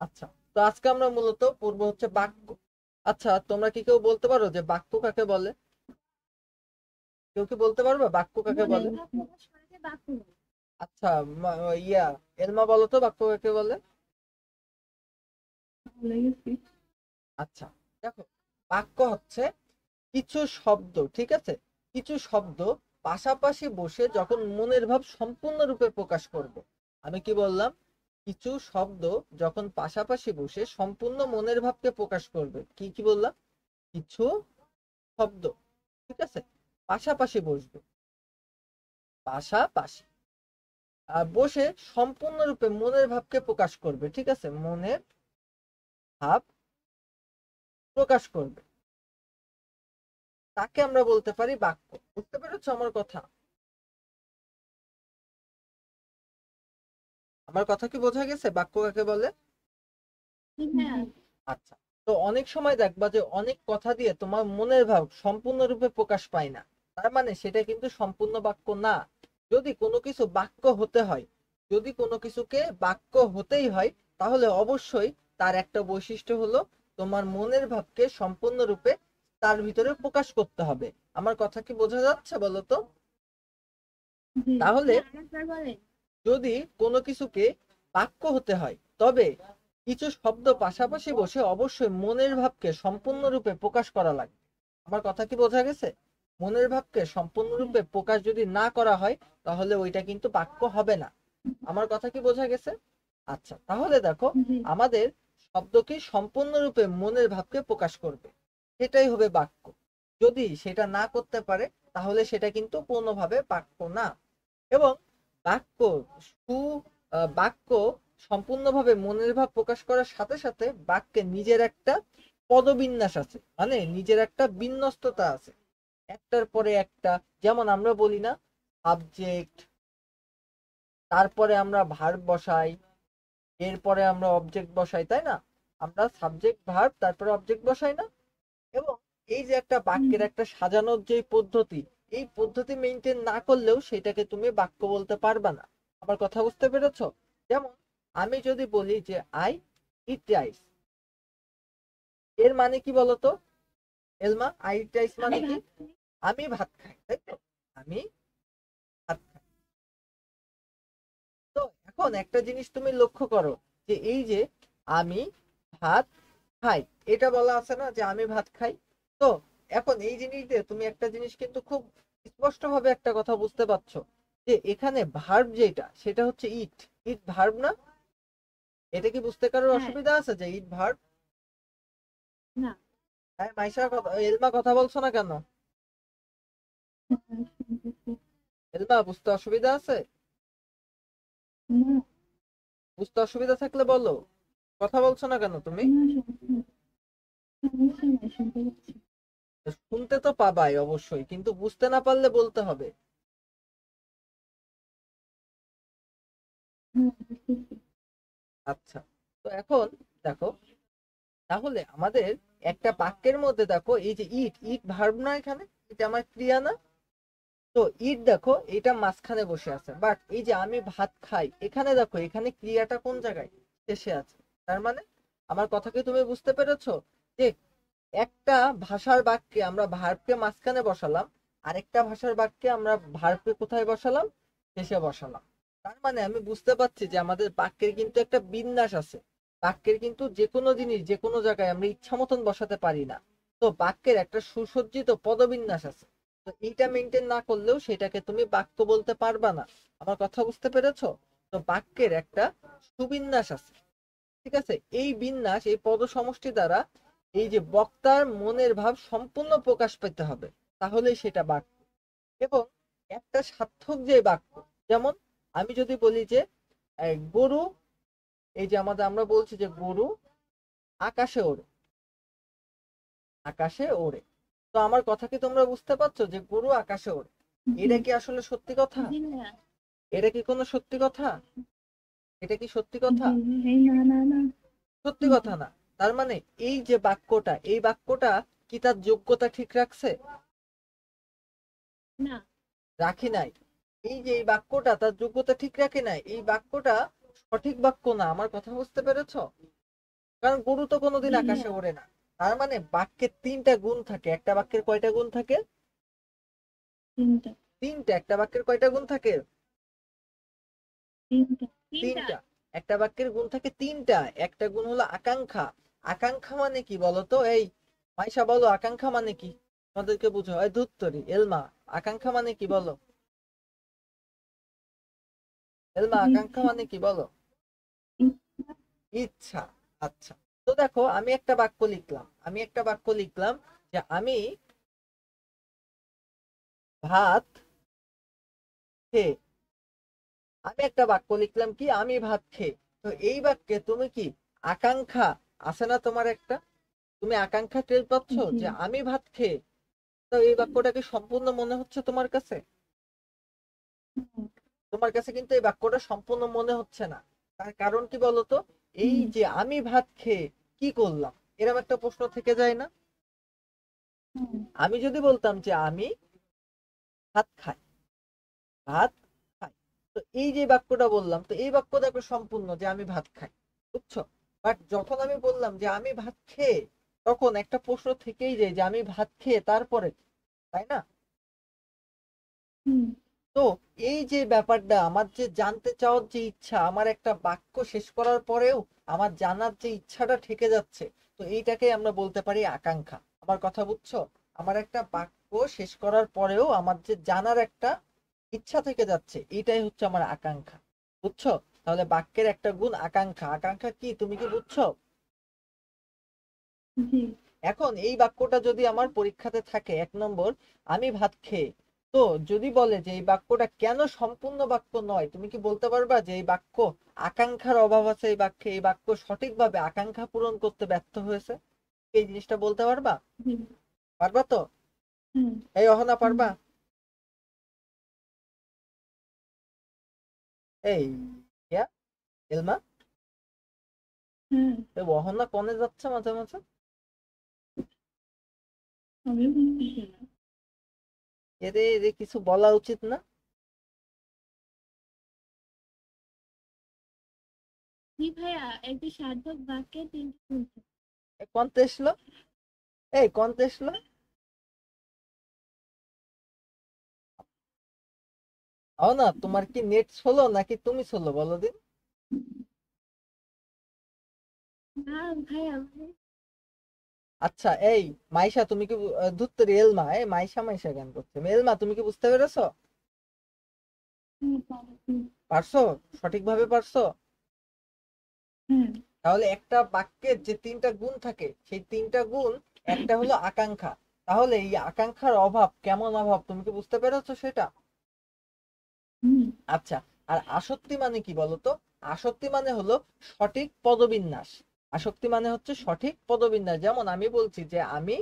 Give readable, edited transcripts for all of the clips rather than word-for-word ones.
আচ্ছা, তো আজকে আমরা মূলত পড়বো হচ্ছে বাক্য। আচ্ছা, তোমরা কি কেউ বলতে পারো যে বাক্য কাকে বলে? কেউ কি বলতে পারবে বাক্য কাকে বলে? আচ্ছা, ইয়া এলমা বলো তো বাক্য কাকে বলে? আচ্ছা, দেখো, বাক্য হচ্ছে কিছু শব্দ, ঠিক আছে, কিছু শব্দ পাশাপাশি বসে যখন মনের ভাব সম্পূর্ণরূপে প্রকাশ করবে। আমি কি বললাম? কিছু শব্দ যখন পাশাপাশি বসে সম্পূর্ণ মনের ভাবকে প্রকাশ করবে। কি কি বললাম? কিছু শব্দ, ঠিক আছে, পাশাপাশি বসবে, পাশাপাশি বসে সম্পূর্ণরূপে মনের ভাবকে প্রকাশ করবে, ঠিক আছে, মনের ভাব প্রকাশ করবে, তাকে আমরা বলতে পারি বাক্য। বুঝতে পেরেছো আমার কথা? আমার কথা কি বোঝা গেছে বাক্য কাকে বলে? আচ্ছা, তো অনেক সময় দেখবা যে অনেক কথা দিয়ে তোমার মনের ভাব সম্পূর্ণরূপে প্রকাশ পায় না, তার মানে সেটা কিন্তু সম্পূর্ণ বাক্য না। যদি কোনো কিছু বাক্য হতে হয়, যদি কোনো কিছুকে বাক্য হতেই হয়, তাহলে অবশ্যই তার একটা বৈশিষ্ট্য হলো তোমার মনের ভাবকে সম্পূর্ণরূপে তার ভিতরে প্রকাশ করতে হবে। আমার কথা কি বোঝা যাচ্ছে বলো তো? তাহলে যদি কোনো কিছুকে বাক্য হতে হয়, তবে কিছু শব্দ পাশাপাশি বসে অবশ্যই মনের ভাবকে সম্পূর্ণরূপে প্রকাশ করা লাগবে। আমার কথা কি বোঝা গেছে? মনের ভাবকে সম্পূর্ণরূপে প্রকাশ যদি না করা হয়, তাহলে ওইটা কিন্তু বাক্য হবে না। আমার কথা কি বোঝা গেছে? আচ্ছা, তাহলে দেখো, আমাদের শব্দ কি সম্পূর্ণরূপে মনের ভাবকে প্রকাশ করবে, সেটাই হবে বাক্য। যদি সেটা না করতে পারে, তাহলে সেটা কিন্তু পূর্ণভাবে বাক্য না। এবং বাক্য সু বাক্য সম্পূর্ণভাবে মনের ভাব প্রকাশ করার সাথে সাথে বাক্যে নিজের একটা পদবিন্যাস আছে, মানে নিজের একটা বিন্যস্ততা আছে, একটার পরে একটা। যেমন আমরা বলি না, সাবজেক্ট, তারপরে আমরা ভার্ব বসাই, এরপরে আমরা অবজেক্ট বসাই, তাই না? আমরা সাবজেক্ট ভার্ব তারপরে অবজেক্ট বসাই না? এবং এই যে একটা বাক্যের একটা সাজানোর যে পদ্ধতি, এই পদ্ধতি মেনটেন না করলেও সেটাকে তুমি বাক্য বলতে পারবে না। আমার কথা বুঝতে পেরেছো? যেমন আমি যদি বলি যে আই ইট রাইস, এর মানে কি বলতো এলমা? আই ইট রাইস মানে কি? আমি ভাত খাই, তাই তো? আমি ভাত খাই। তো এখন একটা জিনিস তুমি লক্ষ্য করো, যে এই যে আমি ভাত খাই, এটা বলা আছে না যে আমি ভাত খাই? তো এখন এই জিনিস দিয়ে তুমি একটা জিনিস কিন্তু খুব স্পষ্ট ভাবে একটা কথা বুঝতে পারছো, যে এখানে ভার্ব যেটা সেটা হচ্ছে ইট। ইট ভার্ব না? এটা কি বুঝতে কারোর অসুবিধা আছে যে ইট ভার্ব? হ্যাঁ, মাইশা কথা, এলমা কথা বলছো না কেন? এলমা, বুঝতে অসুবিধা আছে? বুঝতে অসুবিধা থাকলে বলো, কথা বলছো না কেন তুমি? শুনতে তো পাবাই অবশ্যই, কিন্তু বুঝতে না পারলে বলতে হবে। আচ্ছা, তো এখন দেখো, তাহলে আমাদের একটা বাক্যের মধ্যে দেখো, এই যে ইট, ইট ভার্ব না, এখানে এটা আমার ক্রিয়া না? তো ইট দেখো, এটা মাঝখানে বসে আছে, বাট এই যে আমি ভাত খাই, এখানে দেখো, এখানে ক্রিয়াটা কোন জায়গায়? শেষে আছে। তার মানে আমার কথা কি তুমি বুঝতে পেরেছো, যে একটা ভাষার বাক্যে আমরা ভার্বকে মাঝখানে বসালাম, আরেকটা ভাষার বাক্যে আমরা ভার্বকে কোথায় বসালাম? শেষে বসালাম। তার মানে আমি বুঝতে পারছি যে আমাদের বাক্যের কিন্তু একটা বিন্যাস আছে। বাক্যের কিন্তু যে কোনো জিনিস যে কোনো জায়গায় আমরা ইচ্ছা মতন বসাতে পারি না। তো বাক্যের একটা সুসজ্জিত পদবিন্যাস আছে। তো এইটা মেনটেন না করলেও সেটাকে তুমি বাক্য বলতে পারবা না। আমার কথা বুঝতে পেরেছো? তো বাক্যের একটা সুবিন্যাস আছে, ঠিক আছে, এই বিন্যাস, এই পদ সমষ্টি দ্বারা এই যে বক্তার মনের ভাব সম্পূর্ণ প্রকাশ পেতে হবে, তাহলেই সেটা বাক্য। এবং একটা সার্থক যে বাক্য, যেমন আমি যদি বলি যে গরু, এই যে আমরা বলছি যে গরু আকাশে ওড়ে, আকাশে ওড়ে। তো আমার কথা কি তোমরা বুঝতে পারছো যে গরু আকাশে ওড়ে? এটা কি আসলে সত্যি কথা? এটা কি কোনো সত্যি কথা? এটা কি সত্যি কথা? সত্যি কথা না। তার মানে এই যে বাক্যটা, এই বাক্যটা কি তার যোগ্যতা ঠিক রাখছে? রাখি নাই। এই যে এই বাক্যটা তার যোগ্যতা ঠিক রাখে নাই, এই বাক্যটা সঠিক বাক্য না। আমার কথা বুঝতে পেরেছো? কারণ গরু তো কোনোদিন আকাশে ওড়ে না। তার মানে বাক্যের তিনটা গুণ থাকে। একটা বাক্যের কয়টা গুণ থাকে? তিনটা। একটা বাক্যের কয়টা গুণ থাকে? তিনটা। একটা বাক্যের গুণ থাকে তিনটা। একটা গুণ হলো আকাঙ্ক্ষা। আকাঙ্ক্ষা মানে কি বলতো? এই মাইশা বলো, আকাঙ্ক্ষা মানে কি? আমাদেরকে বুঝো। এই ধুত্তরি এলমা, আকাঙ্ক্ষা মানে কি বলো? এলমা, আকাঙ্ক্ষা মানে কি বলো? ইচ্ছা। আচ্ছা, তো দেখো আমি একটা বাক্য লিখলাম। যে আমি ভাত খেয়ে। আমি একটা বাক্য লিখলাম কি, আমি ভাত খেয়ে। তো এই বাক্যে তুমি কি আকাঙ্ক্ষা আছে না তোমার একটা? তুমি আকাঙ্ক্ষা টের পাচ্ছ যে আমি ভাত খেয়ে। তো এই বাক্যটাকে সম্পূর্ণ মনে হচ্ছে তোমার কাছে? তোমার কাছে কিন্তু এই বাক্যটা সম্পূর্ণ মনে হচ্ছে না। তার কারণ কি বলতো? এই যে আমি ভাত খেয়ে কি করলাম, এরকম একটা প্রশ্ন থেকে যায় না? আমি যদি বলতাম যে আমি ভাত খাই, ভাত খাই, তো এই যে বাক্যটা বললাম, তো এই বাক্য দেখো সম্পূর্ণ যে আমি ভাত খাই। বুঝছো? বাট যখন আমি বললাম যে আমি ভাত খেয়ে, তখন একটা প্রশ্ন থেকেই যায় যে আমি ভাত খেয়ে তারপরে, তাই না? তো এই যে ব্যাপারটা, আমার যে জানতে চাওয়ার যে ইচ্ছা, আমার একটা বাক্য শেষ করার পরেও আমার জানার যে ইচ্ছাটা থেকে যাচ্ছে, তো এইটাকে আমরা বলতে পারি আকাঙ্ক্ষা। আমার কথা বুঝছো? আমার একটা বাক্য শেষ করার পরেও আমার যে জানার একটা ইচ্ছা থেকে যাচ্ছে, এইটাই হচ্ছে আমার আকাঙ্ক্ষা। বুঝছো? তাহলে বাক্যের একটা গুণ আকাঙ্ক্ষা। আকাঙ্ক্ষা কি, তুমি কি বুঝছো? এখন এই বাক্যটা যদি আমার পরীক্ষাতে থাকে 1 নম্বর, আমি ভাত খেয়ে, তো যদি বলে যে এই বাক্যটা কেন সম্পূর্ণ বাক্য নয়, তুমি কি বলতে পারবা যে এই বাক্য আকাঙ্ক্ষার অভাব আছে? এই বাক্যে এই বাক্য সঠিকভাবে আকাঙ্ক্ষা পূরণ করতে ব্যর্থ হয়েছে? এই জিনিসটা বলতে পারবা? পারবা তো? এই অহনা, পারবা? এই ইয়া, এলমা, এই অহনা কনে যাচ্ছে মাঝে মাঝে? এরে এরে কিছু বলা উচিত না? কনতে এসলো? এই কনতে এসলো? না, তোমার কি নেট ছোলো নাকি তুমি ছোলো বলো দিন? আচ্ছা, এই মাইশা তুমি কি ধুত্তরি এলমা, এই মাইশা মাইশা জ্ঞান করছে। এলমা, তুমি কি বুঝতে পেরেছো? পারছো? সঠিকভাবে পারছো? তাহলে একটা বাক্যের যে তিনটা গুণ থাকে, সেই তিনটা গুণ একটা হলো আকাঙ্ক্ষা। তাহলে এই আকাঙ্ক্ষার অভাব কেমন অভাব, তুমি কি বুঝতে পেরেছো সেটা? আচ্ছা, আর আসক্তি মানে কি বলতো? আসক্তি মানে হলো সঠিক পদবিন্যাস। আসক্তি মানে হচ্ছে সঠিক পদবিন্যাস। যেমন আমি বলছি যে আমি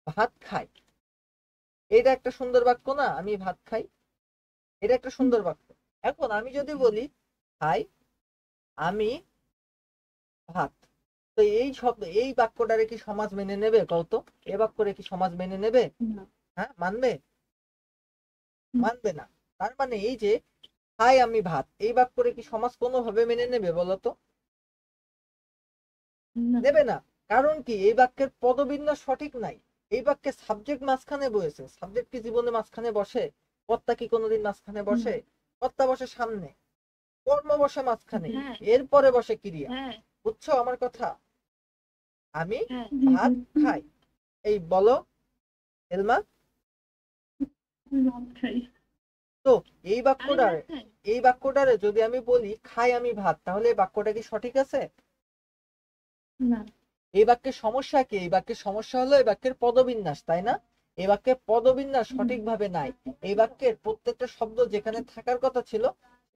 ভাত খাই, এটা একটা সুন্দর বাক্য না? আমি ভাত খাই, এটা একটা সুন্দর বাক্য। এখন আমি যদি বলি খাই আমি ভাত, তো এই শব্দ, এই বাক্যটারে কি সমাজ মেনে নেবে কত? এ বাক্যরে কি সমাজ মেনে নেবে? হ্যাঁ, মানবে? মানবে না। তার মানে এই যে খাই আমি ভাত, এই বাক্যরে কি সমাজ কোনোভাবে মেনে নেবে বলতো? নেবে না। কারণ কি, এই বাক্যের পদবিন্যাস সঠিক নাই। এই বাক্যে সাবজেক্ট মাঝখানে বসেছে। সাবজেক্ট কি জীবনে মাঝখানে বসে? কর্তা কি কোনোদিন মাঝখানে বসে? কর্তা বসে সামনে, কর্ম বসে মাঝখানে, এরপরে বসে ক্রিয়া। বুঝছো আমার কথা? আমি ভাত খাই, এই বলো এলমা। তো এই বাক্যটারে যদি আমি বলি খাই আমি ভাত, তাহলে এই বাক্যটা কি সঠিক আছে? এই বাক্যের সমস্যা কি? এই বাক্যের সমস্যা হলো এই বাক্যের পদবিন্যাস, তাই না? এই বাক্যের পদবিন্যাস সঠিকভাবে নাই। এই বাক্যের প্রত্যেকটা শব্দ যেখানে থাকার কথা ছিল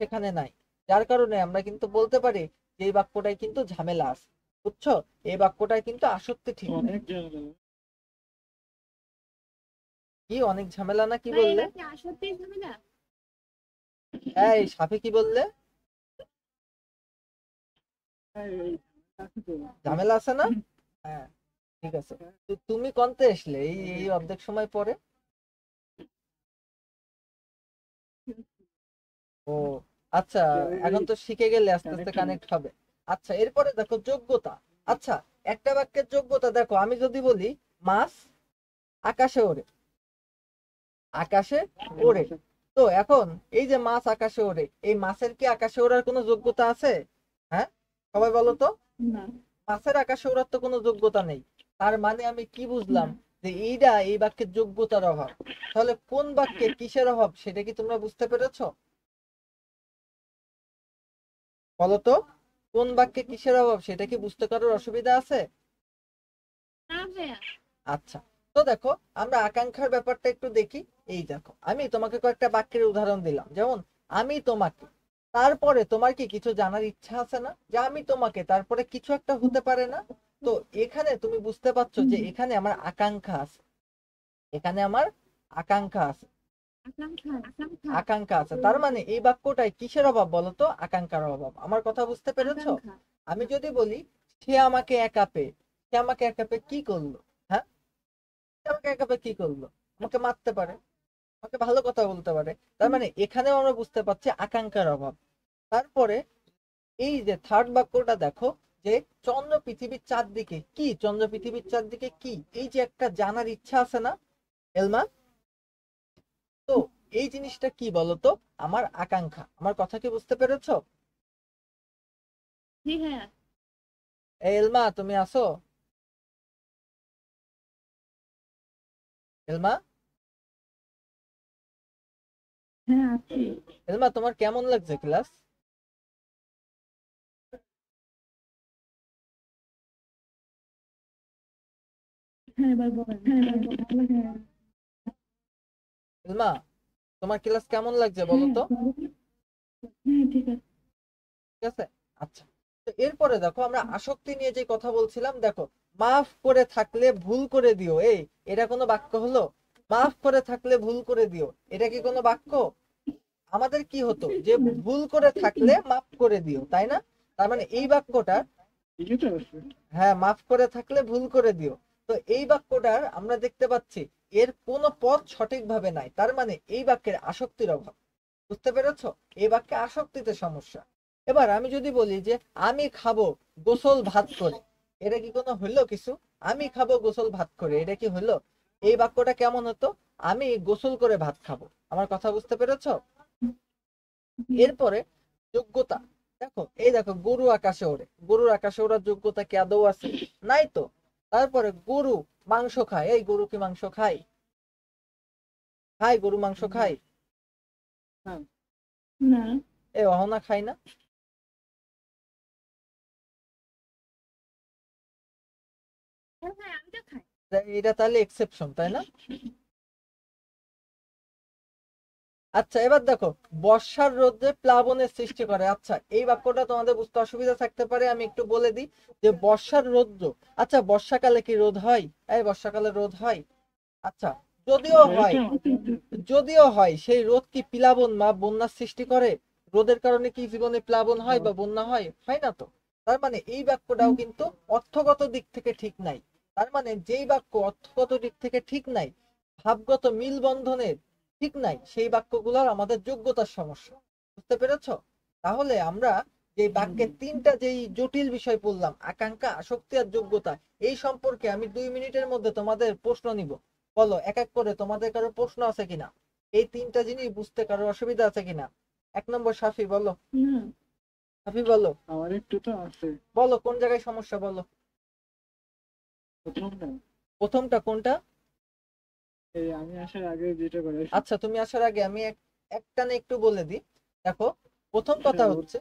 সেখানে নাই। যার কারণে আমরা কিন্তু বলতে পারি যে এই বাক্যটাই কিন্তু ঝামেলা আছে। বুঝছো? এই বাক্যটাই কিন্তু আসক্তি ঠিক নেই। কি অনেক ঝামেলা না? কি বললে? এই সাফি, কি বললে? ঝামেলা আছে না? হ্যাঁ, ঠিক আছে। তো তুমি কনতে আসলে এই এই অর্ধেক সময় পরে? ও আচ্ছা, এখন তো শিখে গেলে আস্তে আস্তে কানেক্ট হবে। আচ্ছা, এরপরে দেখো যোগ্যতা। আচ্ছা, একটা বাক্যের যোগ্যতা দেখো, আমি যদি বলি মাছ আকাশে ওড়ে, আকাশে ওড়ে, তো এখন এই যে মাছ আকাশে ওড়ে, এই মাছের কি আকাশে ওড়ার কোনো যোগ্যতা আছে? হ্যাঁ, সবাই বলো তো। মাছের আকাশে ওড়ার তো কোনো যোগ্যতা নেই। তার মানে আমি কি বুঝলাম, যে এইটা এই বাক্যের যোগ্যতার অভাব। তাহলে কোন বাক্যে কিসের অভাব সেটা কি তোমরা বুঝতে পেরেছো? বলো তো, কোন বাক্যে কিসের অভাব সেটা কি বুঝতে কারোর অসুবিধা আছে? আচ্ছা, তো দেখো আমরা আকাঙ্ক্ষার ব্যাপারটা একটু দেখি। এই দেখো, আমি তোমাকে কয়েকটা বাক্যের উদাহরণ দিলাম, যেমন আমি তোমাকে, তারপরে তোমার কি কিছু জানার ইচ্ছা আছে না, যে আমি তোমাকে তারপরে কিছু একটা হতে পারে না? তো এখানে তুমি বুঝতে পারছো যে এখানে আমার আকাঙ্ক্ষা আছে, এখানে আমার আকাঙ্ক্ষা আছে, আকাঙ্ক্ষা আছে। তার মানে এই বাক্যটাই কিসের অভাব বলো তো? আকাঙ্ক্ষার অভাব। আমার কথা বুঝতে পেরেছো? আমি যদি বলি সে আমাকে একা পেয়ে, সে আমাকে একা পেয়ে কি করলো? হ্যাঁ, সে আমাকে একা পেয়ে কি করলো? আমাকে মারতে পারে, আমাকে ভালো কথা বলতে পারে। তার মানে এখানেও আমরা বুঝতে পারছি আকাঙ্ক্ষার অভাব। তারপরে এই যে থার্ড বাক্যটা দেখো, যে চন্দ্র পৃথিবীর চারদিকে কি, চন্দ্র পৃথিবীর চারদিকে কি, এই যে একটা জানার ইচ্ছা আছে না এলমা? তো এই জিনিসটা কি বলতো? আমার আকাঙ্ক্ষা। আমার কথা কি বুঝতে পেরেছো? এই এলমা, তুমি আসো? এলমা, এলমা তোমার কেমন লাগছে ক্লাস? এলমা, তোমার ক্লাস কেমন লাগছে বলো তো? ঠিক আছে, আচ্ছা। তো এরপরে দেখো আমরা আসক্তি নিয়ে যে কথা বলছিলাম, দেখো মাফ করে থাকলে ভুল করে দিও, এই এটা কোনো বাক্য হলো? মাফ করে থাকলে ভুল করে দিও, এটা কি কোনো বাক্য? আমাদের কি হতো, যে ভুল করে থাকলে মাফ করে দিও, তাই না? তার মানে এই বাক্যটা, হ্যাঁ, মাফ করে থাকলে ভুল করে দিও। তো এই বাক্যটার আমরা দেখতে পাচ্ছি এর কোনো পদ সঠিকভাবে নাই, তার মানে এই বাক্যের আসক্তির অভাব। বুঝতে পেরেছো? এই বাক্যে আসক্তিতে সমস্যা। এবার আমি যদি বলি যে আমি খাবো গোসল ভাত করে, এটা কি কোনো হইলো কিছু? আমি খাবো গোসল ভাত করে, এটা কি হইলো? এই বাক্যটা কেমন হতো? আমি গোসল করে ভাত খাবো। আমার কথা বুঝতে পেরেছো? এরপরে যোগ্যতা, দেখো এই দেখো গরু আকাশে ওড়ে, গরুর আকাশে ওড়ার যোগ্যতা কি আদৌ আছে? নাই তো। তারপরে গরু মাংস খায়, এই গরু কি মাংস খায়? খায়, গরু মাংস খায়? এ অহনা খায় না? এটা তাহলে এক্সেপশন, তাই না? আচ্ছা, এবার দেখো বর্ষার রোদে প্লাবনের সৃষ্টি করে। আচ্ছা, এই বাক্যটা তোমাদের বুঝতে অসুবিধা থাকতে পারে, আমি একটু বলে দিই যে বর্ষার রৌদ্র, আচ্ছা বর্ষাকালে কি রোদ হয়? এই বর্ষাকালে রোদ হয়? আচ্ছা, যদিও হয়, যদিও হয় সেই রোদ কি প্লাবন বা বন্যার সৃষ্টি করে? রোদের কারণে কি জীবনে প্লাবন হয় বা বন্যা হয়? হয় না তো। তার মানে এই বাক্যটাও কিন্তু অর্থগত দিক থেকে ঠিক নাই। তার মানে যেই বাক্য অর্থগত দিক থেকে ঠিক নাই, ভাবগত মিল বন্ধনের ঠিক নাই, সেই বাক্যগুলোর আমাদের যোগ্যতার সমস্যা। বুঝতে পেরেছো? তাহলে আমরা যে বাক্যের তিনটা যেই জটিল বিষয় পড়লাম, আকাঙ্ক্ষা, আসক্তি আর যোগ্যতা, এই সম্পর্কে আমি 2 মিনিটের মধ্যে তোমাদের প্রশ্ন নিব। বলো এক এক করে তোমাদের কারো প্রশ্ন আছে কিনা, এই তিনটা জিনিস বুঝতে কারো অসুবিধা আছে কিনা? 1 নম্বর সাফি বলো। সাফি বলো। আমার একটু তো আছে। বলো কোন জায়গায় সমস্যা, বলো। প্রথমটা। প্রথমটা কোনটা? এই আমি আসার আগে যেটা করে। আচ্ছা, তুমি আসার আগে আমি একটানে একটু বলে দিই। দেখো, প্রথম কথা হচ্ছে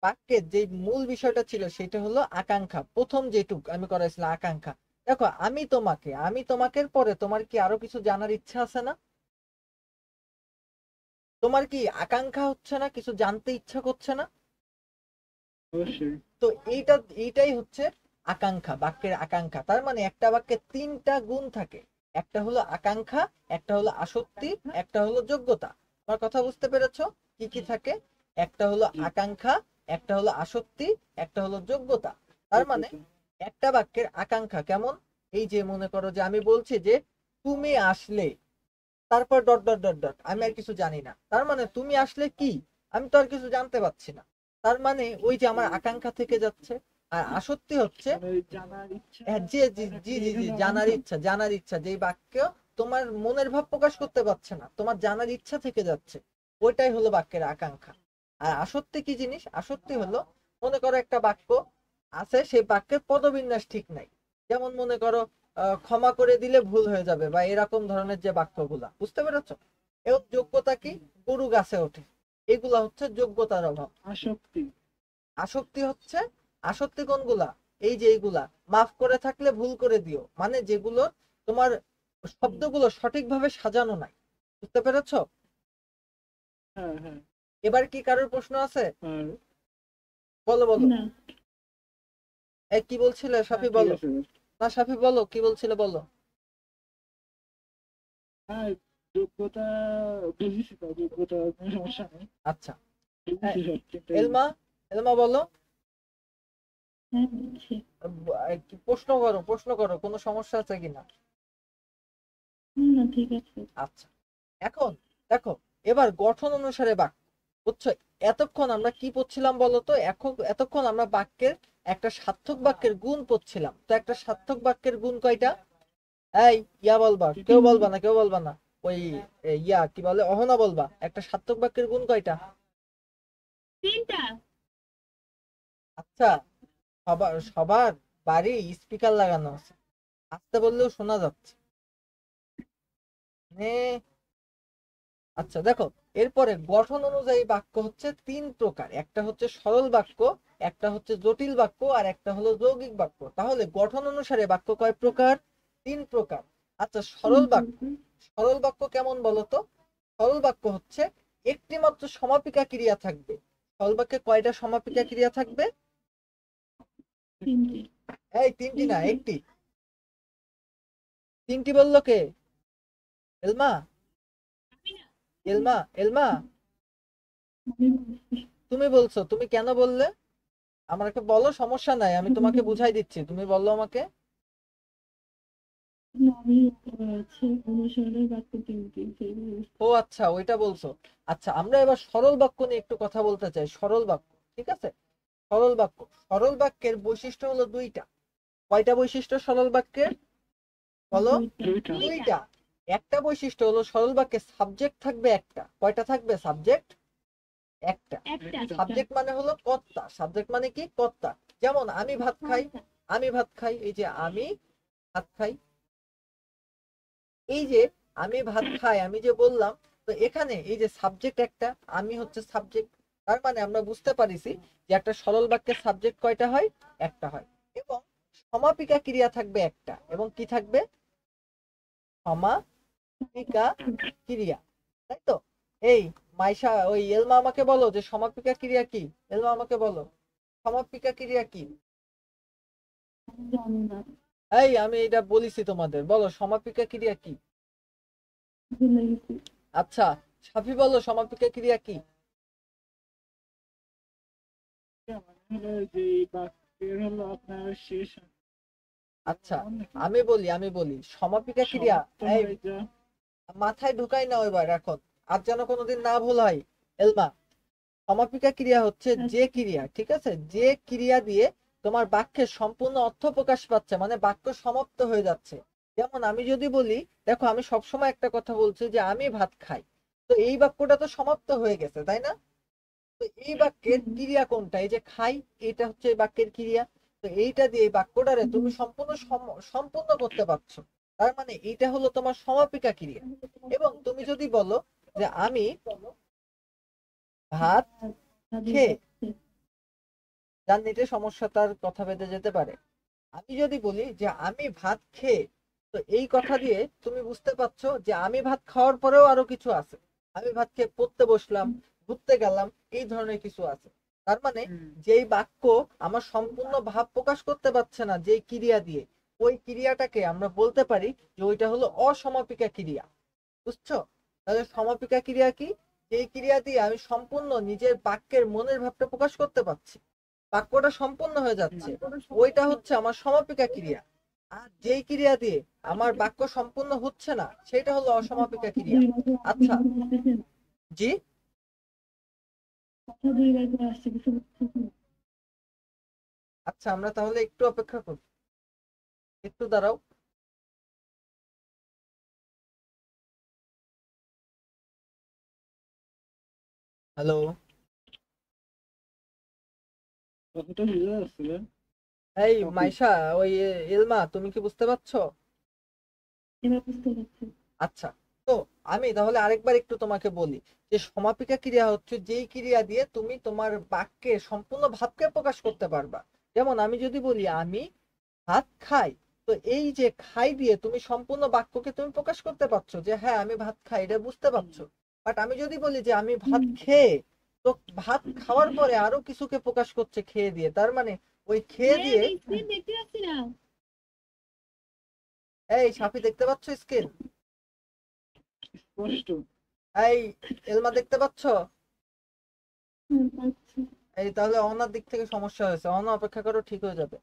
বাক্যের যে মূল বিষয়টা ছিল সেটা হলো আকাঙ্ক্ষা। প্রথম যেটুক আমি করাইছিলাম আকাঙ্ক্ষা। দেখো আমি তোমাকে, আমি তোমাকে পরে তোমার কি আরো কিছু জানার ইচ্ছা আছে না? তোমার কি আকাঙ্ক্ষা হচ্ছে না, কিছু জানতে ইচ্ছা করছে না? অবশ্যই। তো এইটাই হচ্ছে আকাঙ্ক্ষা, বাক্যের আকাঙ্ক্ষা। তার মানে একটা বাক্যে তিনটা গুণ থাকে, একটা হলো আকাঙ্ক্ষা, একটা হলো আসক্তি, একটা হলো যোগ্যতা। আমার কথা বুঝতে পেরেছো? কি কি থাকে? একটা হলো আকাঙ্ক্ষা, একটা হলো আসক্তি, একটা হলো যোগ্যতা। তার মানে একটা বাক্যের আকাঙ্ক্ষা কেমন? এই যে মনে করো যে আমি বলছি যে তুমি আসলে, তারপর ডট ডট ডট ডট, আমি আর কিছু জানি না। তার মানে তুমি আসলে কি, আমি তো আর কিছু জানতে পারছি না। তার মানে ওই যে আমার আকাঙ্ক্ষা থেকে যাচ্ছে। আর আসক্তি হচ্ছে মানে জানার ইচ্ছা। জি জি জি জি জি, জানার ইচ্ছা যেই বাক্য তোমার মনের ভাব প্রকাশ করতে পারছে না, তোমার জানার ইচ্ছা থেকে যাচ্ছে, ওইটাই হলো বাক্যের আকাঙ্ক্ষা। আর আসক্তি কি জিনিস? আসক্তি হলো, মনে করো একটা বাক্য আছে, সেই বাক্যের পদবিন্যাস ঠিক নাই। যেমন মনে করো ক্ষমা করে দিলে ভুল হয়ে যাবে, বা এরকম ধরনের যে বাক্যগুলা, বুঝতে পেরেছো? এবং যোগ্যতা কি? গরু গাছে ওঠে, এগুলা হচ্ছে যোগ্যতার অভাব। আসক্তি। আসক্তি হচ্ছে, আসক্তি কোনগুলা? এই যে এইগুলা, মাফ করে থাকলে ভুল করে দিও, মানে যেগুলো তোমার শব্দগুলো সঠিকভাবে সাজানো নাই, বুঝতে পেরেছো? হ্যাঁ হ্যাঁ। এবার কি কারোর প্রশ্ন আছে? আর বলো বলো। না। কি বলছিলে হ্যাঁ সাফি, ঠিক বলো। আছে। না সাফি বলো, কি বলছিলে বলো। হ্যাঁ, যোগ্যতা বুঝেছি তো, যোগ্যতা কোনো সমস্যা নেই, আচ্ছা, বুঝেছি সব, কিন্তু এলমা, এলমা বলো। হ্যাঁ বলছি। প্রশ্ন করো, প্রশ্ন করো, কোনো সমস্যা আছে কিনা। না ঠিক আছে। আচ্ছা, এখন দেখো, এবার গঠন অনুসারে বাক্য, বুঝছো? এতক্ষণ আমরা কি পড়ছিলাম বলতো? এখন এতক্ষণ আমরা বাক্যের একটা সার্থক বাক্যের গুণ পড়ছিলাম। তো একটা সার্থক বাক্যের গুণ কয়টা? এই ইয়া বলবা, কেউ বলবা না, কেউ বলবা না। ওই ইয়া কি বলে, অহনা বলবা, একটা সার্থক বাক্যের গুণ কয়টা? 3টা। আচ্ছা, সবার সবার বাড়ি স্পিকার লাগানো আছে, আস্তে বললেও শোনা যাচ্ছে। আচ্ছা দেখো, এরপরে গঠন অনুযায়ী বাক্য হচ্ছে 3 প্রকার, একটা হচ্ছে সরল বাক্য, একটা হচ্ছে জটিল বাক্য, আর একটা হলো যৌগিক বাক্য। তাহলে গঠন অনুসারে বাক্য কয় প্রকার? 3 প্রকার। আচ্ছা, সরল বাক্য, সরল বাক্য কেমন বলতো? সরল বাক্য হচ্ছে একটি মাত্র সমাপিকা ক্রিয়া থাকবে। সরল বাক্যে কয়টা সমাপিকা ক্রিয়া থাকবে? 3টে। এই 3টি না, একটি। 3টি বললো কে? এলমা, এলমা, এলমা, তুমি বলছো, তুমি কেন বললে? আমাকে বলো, সমস্যা নাই, আমি তোমাকে বুঝাই দিচ্ছি, তুমি বললো আমাকে। আমি হচ্ছে অনুসরণের বাক্য 3টি, সেইগুলো। ও আচ্ছা, ওইটা বলছো। আচ্ছা, আমরা এবার সরল বাক্য নিয়ে একটু কথা বলতে চাই। সরল বাক্য, ঠিক আছে? সরল বাক্য, সরল বাক্যের বৈশিষ্ট্য হলো 2টা। কয়টা বৈশিষ্ট্য সরল বাক্যের? বলো। 2টা। 2টা। একটা বৈশিষ্ট্য হলো সরল বাক্যে সাবজেক্ট থাকবে একটা। কয়টা থাকবে সাবজেক্ট? একটা। একটা। সাবজেক্ট মানে হলো কর্তা, সাবজেক্ট মানে কি? কর্তা। যেমন আমি ভাত খাই, আমি ভাত খাই, এই যে আমি ভাত খাই, এই যে আমি ভাত খাই, আমি যে বললাম, তো এখানে এই যে সাবজেক্ট একটা, আমি হচ্ছে সাবজেক্ট। তার মানে আমরা বুঝতে পারিছি যে একটা সরল বাক্যের সাবজেক্ট কয়টা হয়? একটা হয়। এবং সমাপিকা ক্রিয়া থাকবে একটা, এবং কি থাকবে? সমাপিকা ক্রিয়া, তাই তো? এই মাইশা, ওই এলমা আমাকে বলো যে সমাপিকা ক্রিয়া কি। এলমা আমাকে বলো, সমাপিকা ক্রিয়া কি? জানি না, এই আমি এটা বলিছি তোমাদের, বলো সমাপিকা ক্রিয়া কি। ভুলে গেছি। আচ্ছা, সাফি বলো সমাপিকা ক্রিয়া কি। মানে হলো যে বাক্যের হলো আপনার শেষ আচ্ছা, আমি বলি সমাপিকা ক্রিয়া, সমাপ্ত এই হয়ে যা। মাথায় ঢুকাই না এবার এখন, আর যেন কোনোদিন না ভুল হয়। এলমা, সমাপিকা ক্রিয়া হচ্ছে যে ক্রিয়া, ঠিক আছে, যে ক্রিয়া দিয়ে তোমার বাক্যের সম্পূর্ণ অর্থ প্রকাশ পাচ্ছে, মানে বাক্য সমাপ্ত হয়ে যাচ্ছে। যেমন আমি যদি বলি, দেখো আমি সবসময় একটা কথা বলছি যে আমি ভাত খাই, তো এই বাক্যটা তো সমাপ্ত হয়ে গেছে, তাই না? তো এই বাক্যের ক্রিয়া কোনটা? এই যে খাই, এটা হচ্ছে এই বাক্যের ক্রিয়া। তো এইটা দিয়ে এই বাক্যটারে তুমি সম্পূর্ণ সম্পূর্ণ করতে পারছো। তার মানে এইটা হলো তোমার সমাপিকা ক্রিয়া। এবং তুমি যদি বলো যে আমি ভাত খেয়ে, যার নিতে সমস্যা তার কথা বেঁধে যেতে পারে। আমি যদি বলি যে আমি ভাত খেয়ে, তো এই কথা দিয়ে তুমি বুঝতে পারছো যে আমি ভাত খাওয়ার পরেও আরো কিছু আছে। আমি ভাত খেয়ে পড়তে বসলাম, ঘুরতে গেলাম, এই ধরনের কিছু আছে। তার মানে যেই বাক্য আমার সম্পূর্ণ ভাব প্রকাশ করতে পারছে না যেই ক্রিয়া দিয়ে, ওই ক্রিয়াটাকে আমরা বলতে পারি যে ওইটা হলো অসমাপিকা ক্রিয়া। বুঝছো? তাহলে সমাপিকা ক্রিয়া কি? যেই ক্রিয়া দিয়ে আমি সম্পূর্ণ নিজের বাক্যের মনের ভাবটা প্রকাশ করতে পারছি, বাক্যটা সম্পূর্ণ হয়ে যাচ্ছে, ওইটা হচ্ছে আমার সমাপিকা ক্রিয়া। আর যেই ক্রিয়া দিয়ে আমার বাক্য সম্পূর্ণ হচ্ছে না, সেটা হলো অসমাপিকা ক্রিয়া। আচ্ছা, জি, কথা 2বার করে আসছে, কিছু বুঝতেছি না। আচ্ছা, আমরা তাহলে একটু অপেক্ষা করি, একটু দাঁড়াও। হ্যালো। কথাটা বুঝে যাচ্ছে? এই ওকে। মাইশা, ওই ইলমা, তুমি কি বুঝতে পারছো? এবার বুঝতে পারছি। আচ্ছা, তো আমি তাহলে আরেকবার একটু তোমাকে বলি যে সমাপিকা ক্রিয়া হচ্ছে যেই ক্রিয়া দিয়ে তুমি তোমার বাক্যে সম্পূর্ণ ভাবকে প্রকাশ করতে পারবা। যেমন আমি যদি বলি আমি ভাত খাই, তো এই যে খাই দিয়ে তুমি সম্পূর্ণ বাক্যকে তুমি প্রকাশ করতে পারছো যে হ্যাঁ আমি ভাত খাই, এটা বুঝতে পারছো। বাট আমি যদি বলি যে আমি ভাত খেয়ে, তো ভাত খাওয়ার পরে আরো কিছুকে প্রকাশ করছে খেয়ে দিয়ে, তার মানে ওই খেয়ে হ্যাঁ, দিয়ে। আমি স্ক্রিন দেখতে পাচ্ছি না। এই সাফি, দেখতে পাচ্ছ স্ক্রিন? স্পষ্ট। এই এলমা, দেখতে পাচ্ছ? হুম, পাচ্ছি। এই তাহলে অনার দিক থেকে সমস্যা হয়েছে, অনা অপেক্ষা করো, ঠিক হয়ে যাবে।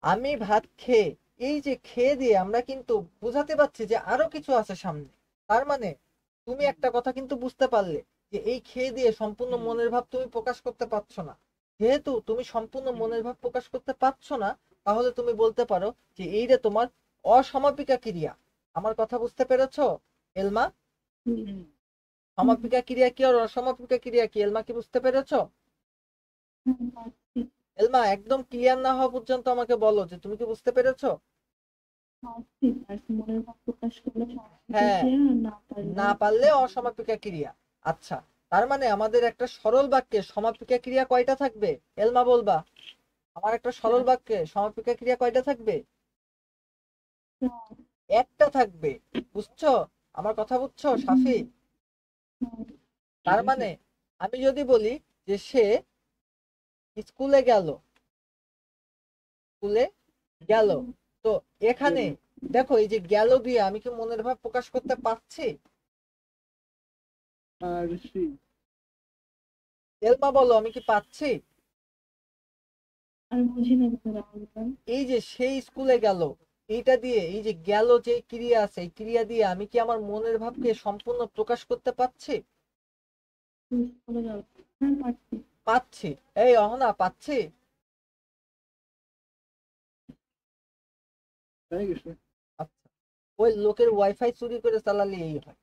আমি ভাত খেয়ে, এই যে খেয়ে দিয়ে আমরা কিন্তু বুঝাতে পারছি যে আরো কিছু আছে সামনে। তার মানে তুমি একটা কথা কিন্তু বুঝতে পারলে যে এই খেয়ে দিয়ে সম্পূর্ণ মনের ভাব তুমি প্রকাশ করতে পারছো না। যেহেতু তুমি সম্পূর্ণ মনের ভাব প্রকাশ করতে পারছো না, তাহলে তুমি বলতে পারো যে এইটা তোমার অসমাপিকা ক্রিয়া। আমার কথা বুঝতে পেরেছো এলমা? হুম, সমাপিকা ক্রিয়া কি আর অসমাপিকা ক্রিয়া কি, এলমা কি বুঝতে পেরেছো? হুম, পাচ্ছি। এলমা, একদম ক্লিয়ার না হওয়া পর্যন্ত আমাকে বলো যে তুমি কি বুঝতে পেরেছো। পাচ্ছি, পাচ্ছি। মনের ভাব প্রকাশ করলে সমাপিকা হ্যাঁ, ক্রিয়া, আর না পারলে না পারলে অসমাপিকা ক্রিয়া। আচ্ছা, তার মানে আমাদের একটা সরল বাক্যে সমাপিকা ক্রিয়া কয়টা থাকবে? এলমা বলবা, আমার একটা সরল বাক্যে সমাপিকা ক্রিয়া কয়টা থাকবে? একটা থাকবে। বুঝছো? আমার কথা বুঝছো সাফি? তার মানে আমি যদি বলি যে সে স্কুলে গেল, স্কুলে গেল, তো এখানে দেখো এই যে গেল দিয়ে আমি কি মনের ভাব প্রকাশ করতে পারছি? আর সি। এলমা বলো, আমি কি পাচ্ছি? আর বুঝি না দাদা বললাম। এই যে সেই স্কুলে গেল, এইটা দিয়ে এই যে গেল যে ক্রিয়া আছে, এই ক্রিয়া দিয়ে আমি কি আমার মনের ভাবকে সম্পূর্ণ প্রকাশ করতে পারছি? চলে গেল। হ্যাঁ, পাচ্ছি। পাচ্ছি। এই অহনা, পাচ্ছি। তাই গেছে। আচ্ছা, ওই লোকের ওয়াইফাই চুরি করে চালালে এই হয়,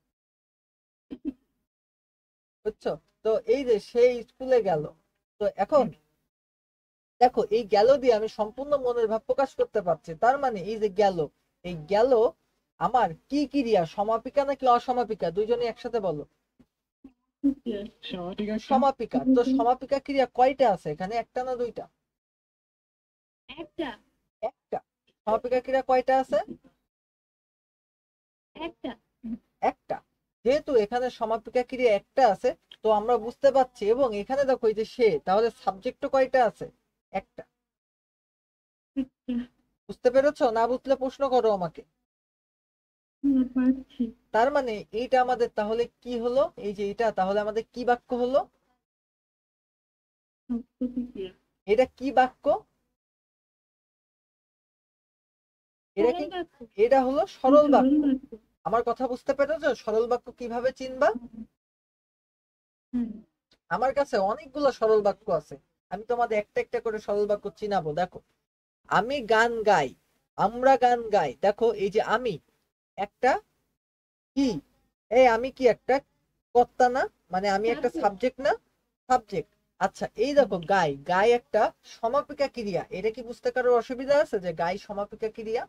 বুঝছো? তো এই যে সেই স্কুলে গেল, তো এখন দেখো এই গেল দিয়ে আমি সম্পূর্ণ মনের ভাব প্রকাশ করতে পারছি। তার মানে এই যে গেল, এই গেল আমার কি ক্রিয়া, সমাপিকা নাকি অসমাপিকা? দুইজনে একসাথে বলো। সমাপিকা একটা। সমাপিকা। তো সমাপিকা ক্রিয়া কয়টা আছে এখানে, একটা না দুইটা? একটা। একটা। সমাপিকা ক্রিয়া কয়টা আছে? একটা। একটা। যেহেতু এখানে সমাপিকা ক্রিয়া একটা আছে, তো আমরা বুঝতে পারছি, এবং এখানে দেখো এই যে সে, তাহলে সাবজেক্টও কয়টা আছে? একটা। বুঝতে পেরেছো? না বুঝলে প্রশ্ন করো আমাকে। পাচ্ছি। তার মানে এইটা আমাদের তাহলে কি হলো, এই যে এটা তাহলে আমাদের কি বাক্য হলো? প্রতিক্রিয়া। এটা কি বাক্য? এটা কি? সরল বাক্য। এটা হলো সরল সরল বাক্য। বাক্য। আমার কথা বুঝতে পেরেছো? সরল বাক্য কিভাবে চিনবা? হ্যাঁ। আমার কাছে অনেকগুলো সরল বাক্য আছে, আমি তোমাদের একটা একটা করে সরল বাক্য চিনাবো। দেখো, আমি গান গাই, আমরা গান গাই। দেখো এই যে আমি একটা কি, এই আমি কি একটা কর্তা না? মানে আমি একটা সাবজেক্ট না? সাবজেক্ট। আচ্ছা, এই দেখো গাই, গাই একটা সমাপিকা ক্রিয়া। এটা কি বুঝতে কারোর অসুবিধা আছে যে গাই সমাপিকা ক্রিয়া?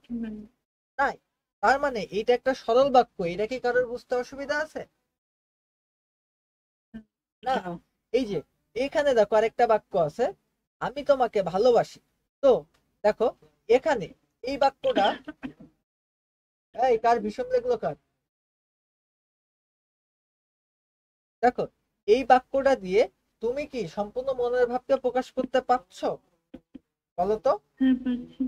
নাই। তার মানে এটা একটা সরল বাক্য, এটা কি কারোর বুঝতে অসুবিধা আছে? না। এই যে এখানে দেখো আরেকটা বাক্য আছে, আমি তোমাকে ভালোবাসি। তো দেখো এখানে এই বাক্যটা, এই কার ভীষণ লাগলো কার? দেখো এই বাক্যটা দিয়ে তুমি কি সম্পূর্ণ মনের ভাবকে প্রকাশ করতে পারছো? বলো তো। হ্যাঁ, পাচ্ছি।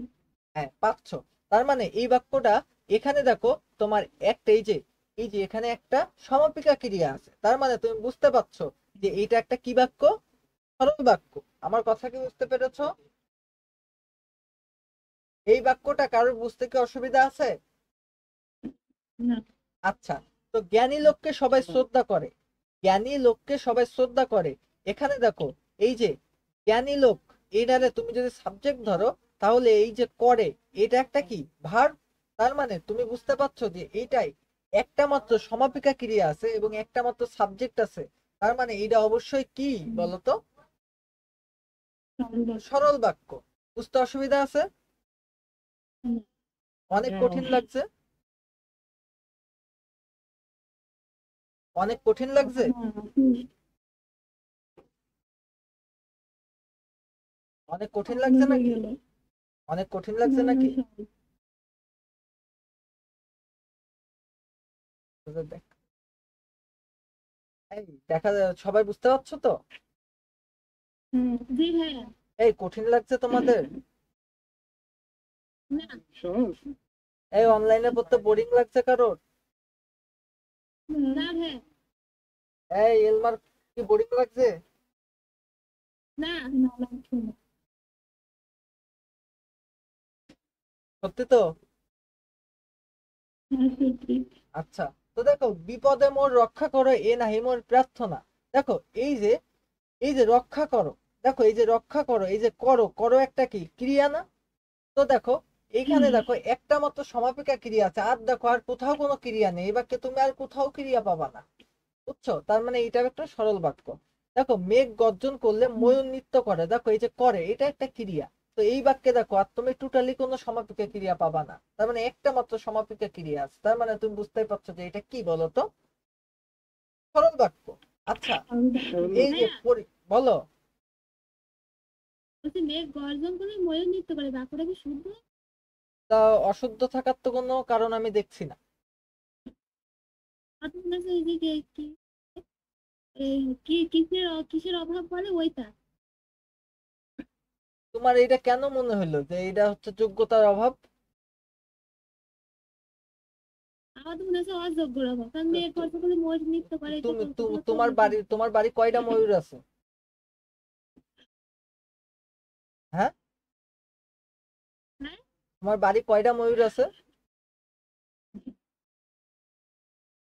হ্যাঁ, পারছো। তার মানে এই বাক্যটা, এখানে দেখো তোমার একটা এই যে এখানে একটা সমাপিকা ক্রিয়া আছে, তার মানে তুমি বুঝতে পারছো যে এইটা একটা কি বাক্য? সরল বাক্য। আমার কথা কি বুঝতে পেরেছো? এই বাক্যটা কারোর বুঝতে কি অসুবিধা আছে? না। আচ্ছা, তো জ্ঞানী লোককে সবাই শ্রদ্ধা করে, জ্ঞানী লোককে সবাই শ্রদ্ধা করে। এখানে দেখো এই যে জ্ঞানী লোক, এইটারে তুমি যদি সাবজেক্ট ধরো তাহলে এই যে করে এটা একটা কি ভার্ব। তার মানে তুমি বুঝতে পারছো যে এইটাই একটা মাত্র সমাপিকা ক্রিয়া আছে এবং একটা মাত্র সাবজেক্ট আছে। তার মানে এটা অবশ্যই কি বলতো, সরল বাক্য। বুঝতে অসুবিধা আছে? অনেক কঠিন লাগছে? অনেক কঠিন লাগছে? অনেক কঠিন লাগছে নাকি? অনেক কঠিন লাগছে নাকি? দেখ, এই দেখা সবাই বুঝতে পারছো তো? জি ভাইয়া। এই কঠিন লাগছে তোমাদের? না সহজ। এই অনলাইনে পড়তে বোরিং লাগছে কারোর? না ভাইয়া। এই এলমার কি বোরিং লাগছে? না না লাগছে না। সত্যি তো? হ্যাঁ, সত্যি। আচ্ছা, তো দেখো বিপদে মোর রক্ষা করো এ নাহি মোর প্রার্থনা। দেখো এই যে রক্ষা করো, দেখো এই যে রক্ষা করো, এই যে করো, করো একটা কি ক্রিয়া না? তো দেখো এইখানে দেখো একটা মাত্র সমাপিকা ক্রিয়া আছে, আর দেখো আর কোথাও কোনো ক্রিয়া নেই। এবার তুমি আর কোথাও ক্রিয়া পাবা না, বুঝছো? তার মানে এটা একটা সরল বাক্য। দেখো মেঘ গর্জন করলে ময়ূর নৃত্য করে, দেখো এই যে করে এটা একটা ক্রিয়া। তো এই বাক্যে দেখো আর তুমি টোটালি কোনো সমাপিকা ক্রিয়া পাবা না, তার মানে একটা মাত্র সমাপিকা ক্রিয়া আছে। তার মানে তুমি বুঝতেই পারছো যে এটা কি বলতো, সরল বাক্য। আচ্ছা, এই যে বলো। বলছি মেঘ গর্জন করে ময়ূর নৃত্য করে, বাক্যটা কি শুদ্ধ? তা অশুদ্ধ থাকার তো কোনো কারণ আমি দেখছি না। আপনার কাছে এই যে কি এই কি কিসের কিসের অভাব বলে ওইটা? তোমার এটা কেন মনে হলো যে এটা হচ্ছে যোগ্যতার অভাব? আমার তো মনে হচ্ছে অযোগ্যর অভাব, কারণ মেঘ গর্জন করে ময়ূর নৃত্য করে, এটা তুমি কল্পনা তো তোমার বাড়ি কয়টা ময়ূর আছে? হ্যাঁ, হ্যাঁ, তোমার বাড়ি কয়টা ময়ূর আছে?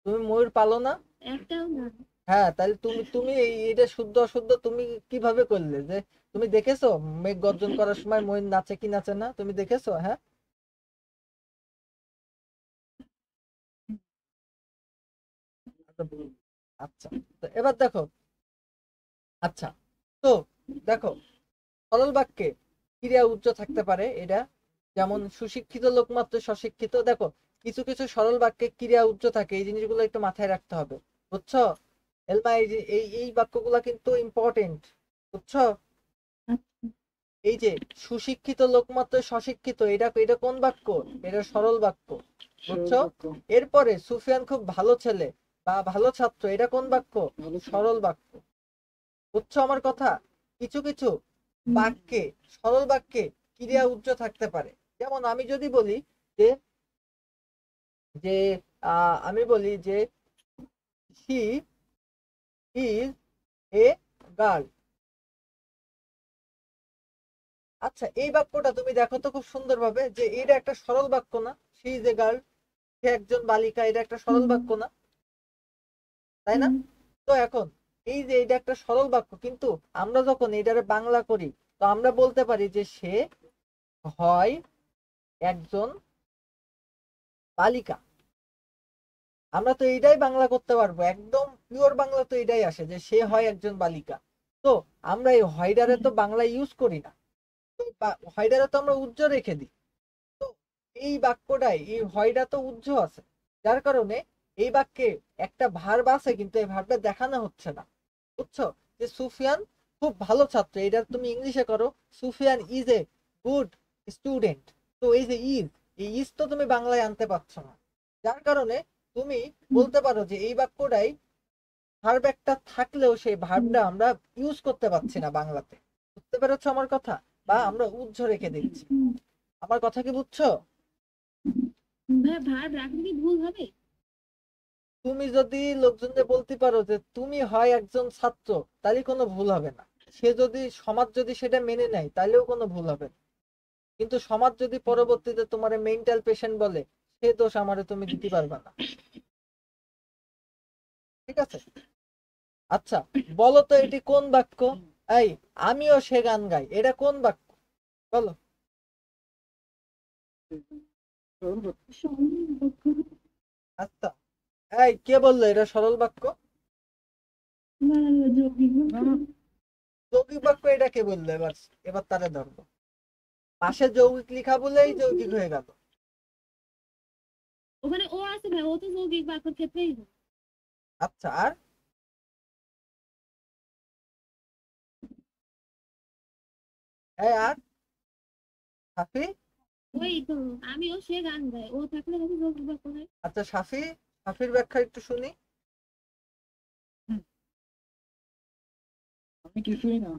তুমি ময়ূর পালো না? একটাও না। হ্যাঁ, তাহলে তুমি এটা শুদ্ধ অশুদ্ধ তুমি কিভাবে করলে যে তুমি দেখেছো মেঘ গর্জন করার সময় ময়ূর নাচে কি নাচে না? তুমি দেখেছো? হ্যাঁ, আচ্ছা, তো এবার দেখো। আচ্ছা, তো দেখো সরল বাক্যে ক্রিয়া উচ্চ থাকতে পারে, এটা যেমন সুশিক্ষিত লোক মাত্র স্বশিক্ষিত। দেখো কিছু কিছু সরল বাক্যে ক্রিয়া উচ্চ থাকে, এই জিনিসগুলো একটু মাথায় রাখতে হবে, বুঝছো? এলমা এই যে এই বাক্যগুলা কিন্তু ইম্পর্টেন্ট, বুঝছো? এই যে সুশিক্ষিত লোক মাত্র স্বশিক্ষিত, এটা এটা কোন বাক্য? এটা সরল বাক্য, বুঝছো? এরপরে সুফিয়ান খুব ভালো ছেলে বা ভালো ছাত্র, এটা কোন বাক্য? সরল বাক্য, বুঝছো আমার কথা? কিছু কিছু বাক্যে সরল বাক্যে ক্রিয়া উচ্চ থাকতে পারে। যেমন আমি যদি বলি যে যে আমি বলি যে শি ইজ এ গার্ল। আচ্ছা, এই বাক্যটা তুমি দেখো তো খুব সুন্দরভাবে যে এটা একটা সরল বাক্য না? শি ইজ এ গার্ল, সে একজন বালিকা, এটা একটা সরল বাক্য না? তাই না? তো এখন এই যে এটা একটা সরল বাক্য, কিন্তু আমরা যখন এটারে বাংলা করি তো আমরা বলতে পারি যে সে হয় একজন বালিকা। আমরা তো এইটাই বাংলা করতে পারবো, একদম পিওর বাংলা তো এটাই আসে যে সে হয় একজন বালিকা। তো আমরা এই হয়ডারে তো বাংলা ইউজ করি না, তো হয়ডারে তো আমরা উজ্জ্ব রেখে দিই। তো এই বাক্যটাই এই হয়ডা তো উজ্জ্ব আছে, যার কারণে এই বাক্যে একটা ভার্ব আছে কিন্তু এই ভার্বটা দেখানো হচ্ছে না, বুঝছো? যে সুফিয়ান খুব ভালো ছাত্র, এটা তুমি ইংলিশে করো Sufian is a good student. তো এই যে ইজ, এই ইজ তো তুমি বাংলায় আনতে পারছো না, যার কারণে তুমি বলতে পারো যে এই বাক্যটাই ভার্ব একটা থাকলেও সেই ভার্বটা আমরা ইউজ করতে পারছি না বাংলাতে। বুঝতে পেরেছো আমার কথা? বা আমরা উজ্জ্ব রেখে দিচ্ছি। আমার কথা কি বুঝছো? ভাই ভার্ব রাখলে কি ভুল হবে? তুমি যদি লোকজনকে বলতে পারো যে তুমি হয় একজন ছাত্র, তাহলে কোনো ভুল হবে না। সে যদি সমাজ যদি সেটা মেনে নেয় তাহলেও কোনো ভুল হবে না। কিন্তু সমাজ যদি পরবর্তীতে তোমার মেন্টাল পেশেন্ট বলে, সে দোষ আমারে তুমি দিতে পারবে না, ঠিক আছে? আচ্ছা, বলো তো এটি কোন বাক্য? এই আমিও সে গান গাই, এটা কোন বাক্য বলো? সরল বাক্য। সরল বাক্য আচ্ছা, এই কে বললো এটা সরল বাক্য? না, যৌগিক বাক্য। না না, যৌগিক বাক্য এটা কে বললো? এবার এবার তারে ধরবো। পাশে যৌগিক লিখা বলেই যৌগিক হয়ে গেল। ওখানে ও আছে ভাই, ও তো যৌগিক বাক্যের ক্ষেত্রেই হয়। আচ্ছা, আর এই আর সাফি? ওই তো আমিও সে গান গাই, ও থাকলে হয়তো যৌগিক বাক্য হয়। আচ্ছা সাফি, সাফির ব্যাখ্যা একটু শুনি। আমি কিছুই না।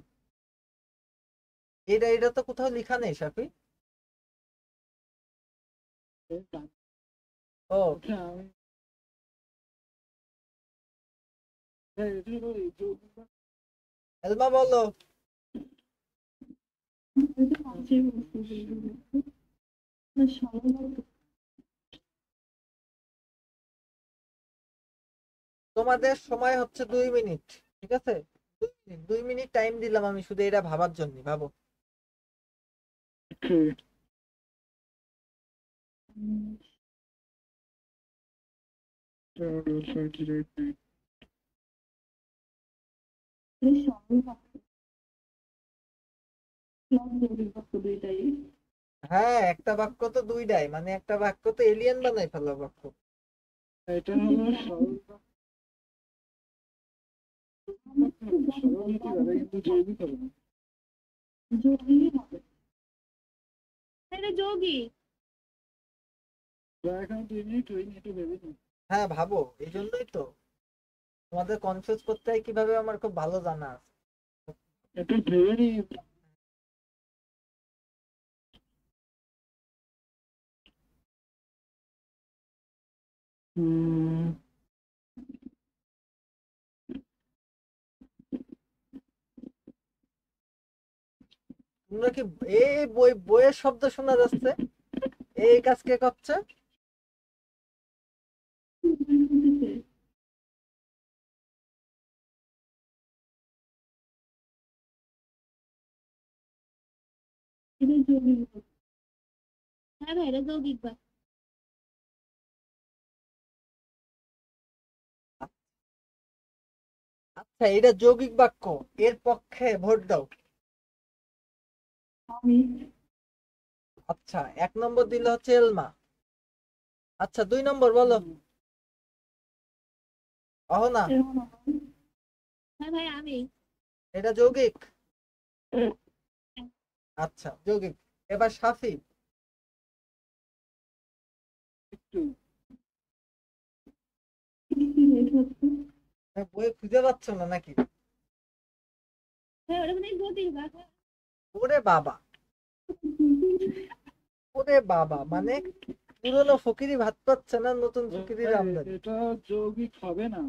এটা এটা তো কোথাও লেখা নেই সাফি। এই গান। ও আচ্ছা, আমি এটা হলো এই যৌগিক বাক্য। এলমা বলো। আমি তো পাশেই বলছি যৌগিক বাক্য। না, সরল বাক্য। তোমাদের সময় হচ্ছে 2 মিনিট, ঠিক আছে? 2 মিনিট টাইম দিলাম আমি শুধু এটা ভাবার জন্য, ভাবো। Okay. উম, 38 এটা সরল বাক্য প্লাস যৌগিক বাক্য দুইটাই। হ্যাঁ, একটা বাক্য তো দুইটাই, মানে একটা বাক্য তো এলিয়েন বানাই ফেলা বাক্য। এটা হলো সরল বাক্য। সরল হতে পারে কিন্তু জৈবিক হবে না। যৌগিকই হবে। এটা যৌগিক। বা এখন 2 মিনিট হয়নি, একটু ভেবে নিই। হ্যাঁ ভাবো, এই জন্যই তো তোমাদের কনফিউজ করতে হয় কিভাবে আমার খুব ভালো জানা আছে। একটু ভেবে নিই। হুম, তোমরা কি এই বইয়ের শব্দ শোনা যাচ্ছে? এই কাজ কে করছে? এটা যৌগিক বাক্য। হ্যাঁ ভাই, এটা যৌগিক বাক্য। আচ্ছা, এটা যৌগিক বাক্য, এর পক্ষে ভোট দাও। আমি আচ্ছা, 1 নম্বর দিলে হচ্ছে এলমা। আচ্ছা 2 নম্বর বলো। অহনা, এরকম হয়। হ্যাঁ ভাই, আমি এটা যৌগিক। আচ্ছা যৌগিক। এবার সাফি। একটু লেট হচ্ছে। বই খুঁজে পাচ্ছ না নাকি? হ্যাঁ, ওটা মানে যৌগিক বাক্য। ওরে বাবা, ওরে বাবা, মানে পুরনো ফকিরি ভাত পাচ্ছে না, নতুন ফকিরির আমদানি। এটা যৌগিক হবে না।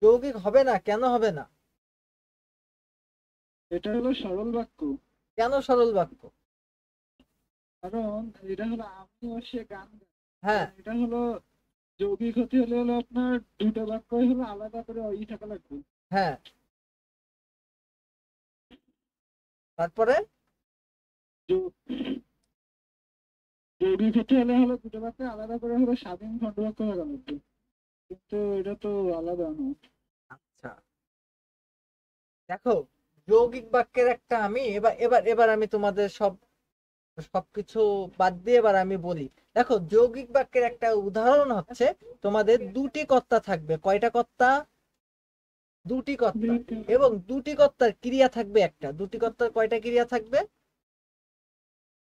যৌগিক হবে না? কেন হবে না? এটা হলো সরল বাক্য। কেন সরল বাক্য? কারণ এটা হলো আমি ও সে গান গায়। হ্যাঁ এটা হলো যৌগিক হতে হলে হলো আপনার দুটো বাক্যই হলো আলাদা করে ই থাকা লাগবে। হ্যাঁ, তারপরে যৌ- যৌগিক হতে হলে হলো দুটো বাক্য আলাদা করে হলো স্বাধীন খণ্ডবাক্য থাকা লাগবে, কিন্তু এটা তো আলাদা না। আচ্ছা দেখো, যৌগিক বাক্যের একটা আমি এবার এবার এবার আমি তোমাদের সবকিছু বাদ দিয়ে এবার আমি বলি। দেখো, যৌগিক বাক্যের একটা উদাহরণ হচ্ছে, তোমাদের দুটি কর্তা থাকবে। কয়টা কর্তা? দুটি কর্তা। এবং দুটি কর্তার ক্রিয়া থাকবে একটা। দুটি কর্তার কয়টা ক্রিয়া থাকবে?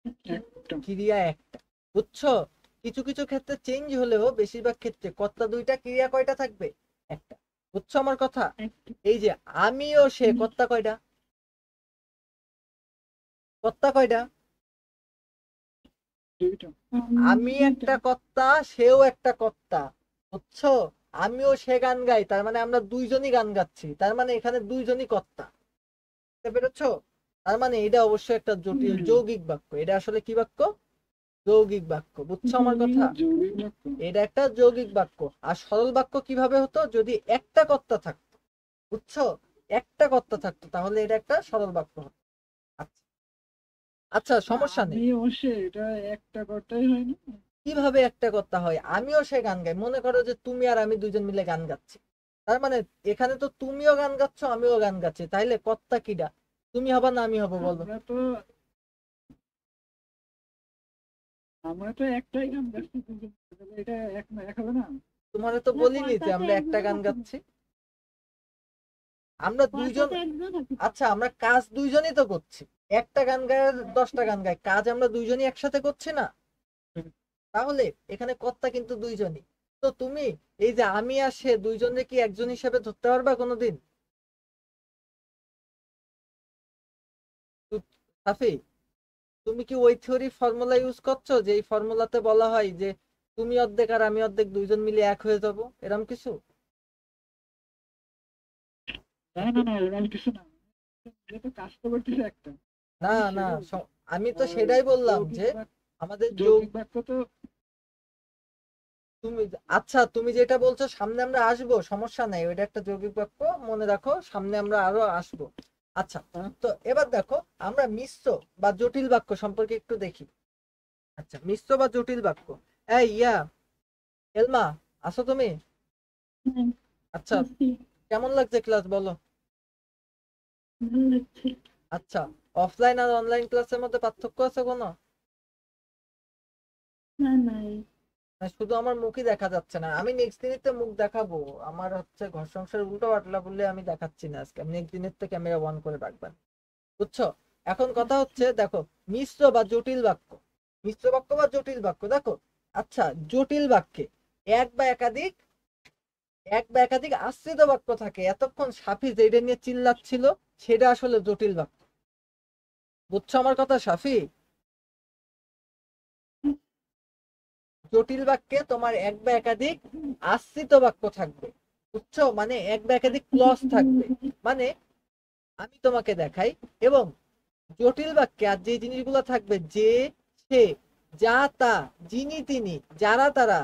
একটা। ক্রিয়া একটা। বুঝছো? কিছু কিছু ক্ষেত্রে চেঞ্জ হলেও বেশিরভাগ ক্ষেত্রে কর্তা দুইটা, ক্রিয়া কয়টা থাকবে? একটা। বুঝছো আমার কথা? এই যে আমিও সে, কর্তা কয়টা? কর্তা কয়টা? দুইটা। আমি একটা কর্তা, সেও একটা কর্তা। বুঝছো? আমিও সে গান গাই, তার মানে আমরা দুইজনই গান গাচ্ছি, তার মানে এখানে দুইজনই কর্তা। বুঝতে পেরেছো? তার মানে এটা অবশ্যই একটা জটিল যৌগিক বাক্য। এটা আসলে কি বাক্য? যৌগিক বাক্য। বুঝছো আমার কথা? যৌগিক বাক্য। এটা একটা যৌগিক বাক্য। আর সরল বাক্য কিভাবে হতো? যদি একটা কর্তা থাকতো। বুঝছো? একটা কর্তা থাকতো তাহলে এটা একটা সরল বাক্য হতো। আচ্ছা আচ্ছা, সমস্যা নেই। আমি অবশ্যই এটা একটা করতেই হয় না। কিভাবে একটা কর্তা হয়? আমিও সে গান গাই, মনে করো যে তুমি আর আমি দুজন মিলে গান গাচ্ছি, তার মানে এখানে তো তুমিও গান গাচ্ছ আমিও গান গাচ্ছি, তাইলে কর্তা কিডা? তুমি হবা না আমি হবো বলো? আমরা তো একটাই গান গাচ্ছি, কিন্তু এটা এক হবে না। তোমারে তো না, বলিনি কর্তা যে তো আমরা একটা একজনও গান থাকে, গাচ্ছি, আমরা কর্তা দুইজন। তো একজনও থাকে। আচ্ছা, আমরা কাজ দুইজনই তো করছি, একটা গান গায় 10টা গান গায়, কাজ আমরা দুইজনই একসাথে করছি না? তাহলে এখানে কর্তা কিন্তু দুইজনই। তো তুমি এই যে আমি আর সে দুইজনে কি একজন হিসেবে ধরতে পারবা কোনোদিন? সাফি, তুমি কি ওই থিওরি ফর্মুলা ইউজ করছো যে এই ফর্মুলাতে বলা হয় যে তুমি অর্ধেক আর আমি অর্ধেক দুইজন মিলে এক হয়ে যাব, এরকম কিছু? না না না, এরকম কিছু না, যেহেতু কাজ তো করতেছে একটা। না আমি না, সেটাই বলছি। আমি তো আর সেটাই বললাম যৌগিক যে বাক্য, আমাদের যোগ। যৌগিক বাক্য তো তুমি, আচ্ছা তুমি যেটা বলছো সামনে আমরা আসবো, সমস্যা নাই, ওইটা একটা যৌগিক বাক্য, মনে রাখো সামনে আমরা আরো আসবো। আচ্ছা, তো এবার দেখো আমরা মিশ্র বা জটিল বাক্য সম্পর্কে একটু দেখি। আচ্ছা, মিশ্র বা জটিল বাক্য। এই এলমা, আছো তুমি? হ্যাঁ, আচ্ছা, বুঝছি, কেমন লাগছে ক্লাস বলো? ভালো লাগছে। আচ্ছা, অফলাইন আর অনলাইন ক্লাসের মধ্যে পার্থক্য আছে কোনো? না না, না, শুধু আমার মুখই দেখা যাচ্ছে না, আমি নেক্সট দিনেতে মুখ দেখাবো। আমার হচ্ছে ঘর সংসার উল্টো পাল্টা বলে আমি দেখাচ্ছি না আজকে, নেক্সট দিনের তো ক্যামেরা অন করে রাখবেন, বুঝছো? এখন কথা হচ্ছে দেখো, মিশ্র বা জটিল বাক্য। মিশ্র বাক্য বা জটিল বাক্য দেখো। আচ্ছা, জটিল বাক্যে এক বা একাধিক আশ্রিত বাক্য থাকে। এতক্ষণ সাফি যেটা নিয়ে চিল্লাচ্ছিল সেটা আসলে জটিল বাক্য, বুঝছো আমার কথা সাফি? জটিল বাক্যে তোমার এক বা একাধিক আশ্রিত বাক্য থাকবে, বুঝছো? মানে এক বা একাধিক ক্লজ থাকবে। মানে আমি তোমাকে দেখাই, এবং জটিল বাক্যে আর যে জিনিসগুলো থাকবে, যে, সে, যা, তা, যিনি, তিনি, যারা, তারা,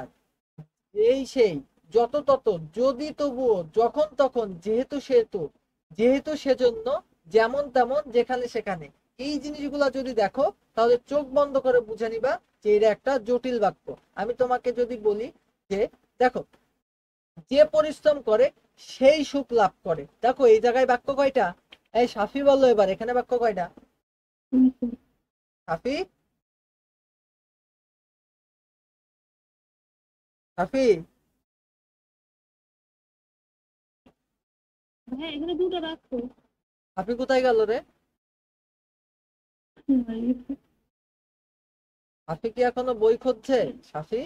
এই সেই, যত তত, যদি তবুও, যখন তখন, যেহেতু সেহেতু, যেহেতু সেজন্য, যেমন তেমন, যেখানে সেখানে, এই জিনিসগুলা যদি দেখো তাহলে চোখ বন্ধ করে বুঝে নিবা যে এটা একটা জটিল বাক্য। আমি তোমাকে যদি বলি যে দেখো, যে পরিশ্রম করে সেই সুখ লাভ করে, দেখো এই জায়গায় বাক্য কয়টা? এই সাফি বললো এবার, এখানে বাক্য কয়টা? সাফি, সাফি, হ্যাঁ, এখানে দুটো বাক্য। সাফি কোথায় গেল রে? সাফি কি এখনো বই খুঁজছে? সাফি,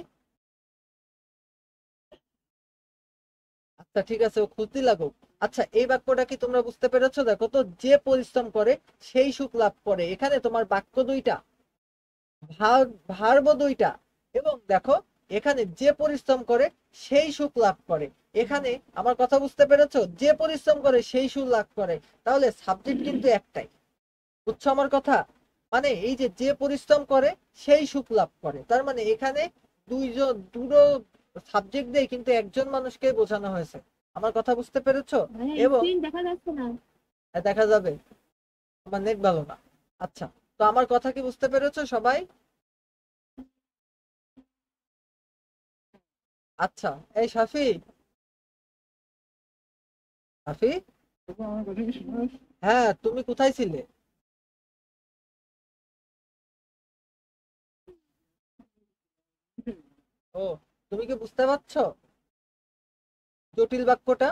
আচ্ছা ঠিক আছে, ও খুঁজতে লাগুক। আচ্ছা, এই বাক্যটা কি তোমরা বুঝতে পেরেছো? দেখো তো, যে পরিশ্রম করে সেই সুখ লাভ করে, এখানে তোমার বাক্য দুইটা, ভার্ব দুইটা, এবং দেখো এখানে যে পরিশ্রম করে সেই সুখ লাভ করে। এখানে আমার কথা বুঝতে পেরেছো? যে পরিশ্রম করে সেই সুখ লাভ করে, তাহলে সাবজেক্ট কিন্তু একটাই, বুঝছো আমার কথা? মানে এই যে যে পরিশ্রম করে সেই সুখ লাভ করে, তার মানে এখানে দুটো সাবজেক্ট দিয়ে কিন্তু একজন মানুষকে বোঝানো হয়েছে। আমার কথা বুঝতে পেরেছো? হ্যাঁ, এবং স্ক্রিন দেখা যাচ্ছে না। দেখা যাবে, আমার নেট ভালো না। আচ্ছা, তো আমার কথা কি বুঝতে পেরেছো সবাই? আচ্ছা, এই সাফি, সাফি, আমার কথা কি শোনা যাচ্ছে? হ্যাঁ তুমি কোথায় ছিলে? ও, তুমি কি বুঝতে পারছো জটিল বাক্যটা?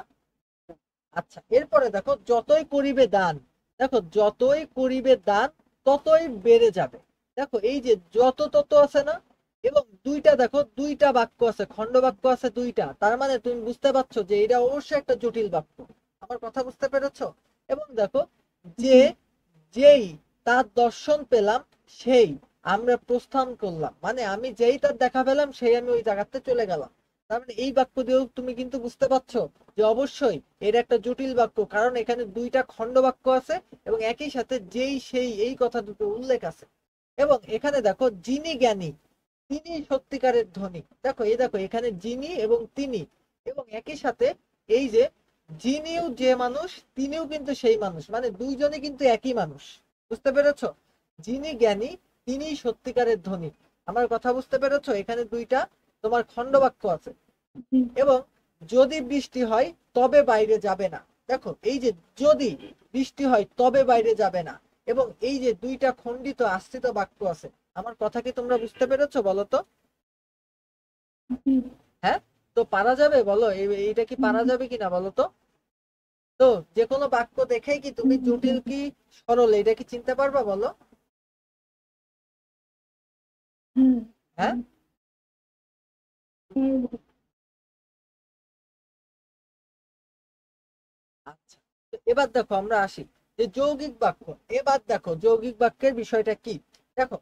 আচ্ছা, এরপরে দেখো, যতই করিবে দান, দেখো যতই করিবে দান ততই বেড়ে যাবে। দেখো এই যে যত তত আছে না, এবং দুইটা, দেখো দুইটা বাক্য আছে, খণ্ড বাক্য আছে দুইটা, তার মানে তুমি বুঝতে পারছো যে এটা অবশ্যই একটা জটিল বাক্য। আমার কথা বুঝতে পেরেছো? এবং দেখো, যে, যেই তার দর্শন পেলাম সেই আমরা প্রস্থান করলাম, মানে আমি যেই তার দেখা পেলাম সেই আমি ওই জায়গাতে চলে গেলাম। তার মানে এই বাক্য দিয়েও তুমি কিন্তু বুঝতে পারছো যে অবশ্যই এটা একটা জটিল বাক্য, কারণ এখানে দুইটা খণ্ড বাক্য আছে এবং একই সাথে যেই সেই এই কথা দুটো উল্লেখ আছে। এবং এখানে দেখো, যিনি জ্ঞানী তিনি সত্যিকারের ধনী, দেখো এই দেখো এখানে যিনি এবং তিনি, এবং একই সাথে এই যে যিনিও যে মানুষ তিনিও কিন্তু সেই মানুষ, মানে দুইজনে কিন্তু একই মানুষ। বুঝতে পেরেছো? যিনি জ্ঞানী তিনিই সত্যিকারের ধনী। আমার কথা বুঝতে পেরেছো? এখানে দুইটা তোমার খণ্ডবাক্য আছে। হুম, এবং যদি বৃষ্টি হয় তবে বাইরে যাবে না। দেখো এই যে যদি বৃষ্টি হয় তবে বাইরে যাবে না, এবং এই যে দুইটা খণ্ডিত আশ্রিত বাক্য আছে। আমার কথা কি তোমরা বুঝতে পেরেছো বলো তো? হুম, হ্যাঁ, তো পারা যাবে বলো? এইটা কি পারা যাবে কিনা বলো তো? তো যে কোনো বাক্য দেখেই কি তুমি জটিল কি সরল এটা কি চিনতে পারবা বলো? হুম, হ্যাঁ, হুম, আচ্ছা। তো এবার দেখো আমরা আসি যে যৌগিক বাক্য। এবার দেখো যৌগিক বাক্যের বিষয়টা কি। দেখো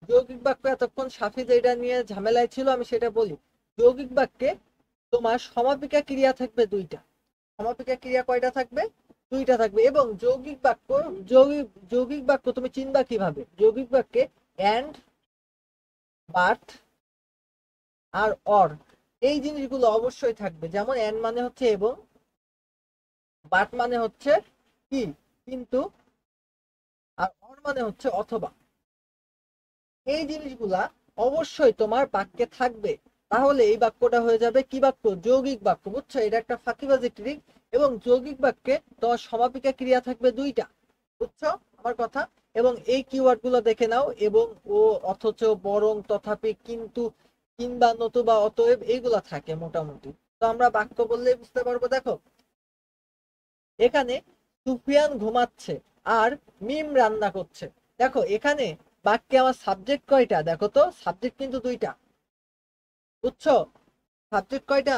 যৌগিক বাক্য এতক্ষণ সাফি যেটা নিয়ে ঝামেলায় ছিল আমি সেটা বলি। যৌগিক বাক্যে তোমার সমাপিকা ক্রিয়া থাকবে দুইটা। সমাপিকা ক্রিয়া কয়টা থাকবে? দুইটা থাকবে। এবং যৌগিক বাক্য, যৌগিক বাক্য তুমি চিনবা কিভাবে? যৌগিক বাক্যে এন্ড, বাট আর অর এই জিনিসগুলো অবশ্যই থাকবে। যেমন এন্ড মানে হচ্ছে এবং, বাট মানে হচ্ছে কি কিন্তু, আর অর মানে হচ্ছে অথবা। এই জিনিসগুলা অবশ্যই তোমার বাক্যে থাকবে। তাহলে এই বাক্যটা হয়ে যাবে কি বাক্য? যৌগিক বাক্য। বুঝছো? এটা একটা ফাঁকিবাজি ট্রিক। এবং যৌগিক বাক্যে তোমার সমাপিকা ক্রিয়া থাকবে দুইটা। বুঝছো আমার কথা? এবং এই কিওয়ার্ড গুলো দেখে নাও। এবং, ও, অথচ, বরং, তথাপি, কিন্তু, কিংবা, নতুবা, অতএব এইগুলা থাকে মোটামুটি। তো আমরা বাক্য বললেই বুঝতে পারবো। দেখো এখানে সুফিয়ান ঘুমাচ্ছে আর মিম রান্না করছে। দেখো এখানে বাক্যে আমার সাবজেক্ট কয়টা দেখো তো? সাবজেক্ট কিন্তু দুইটা। বুঝছো? সাবজেক্ট কয়টা?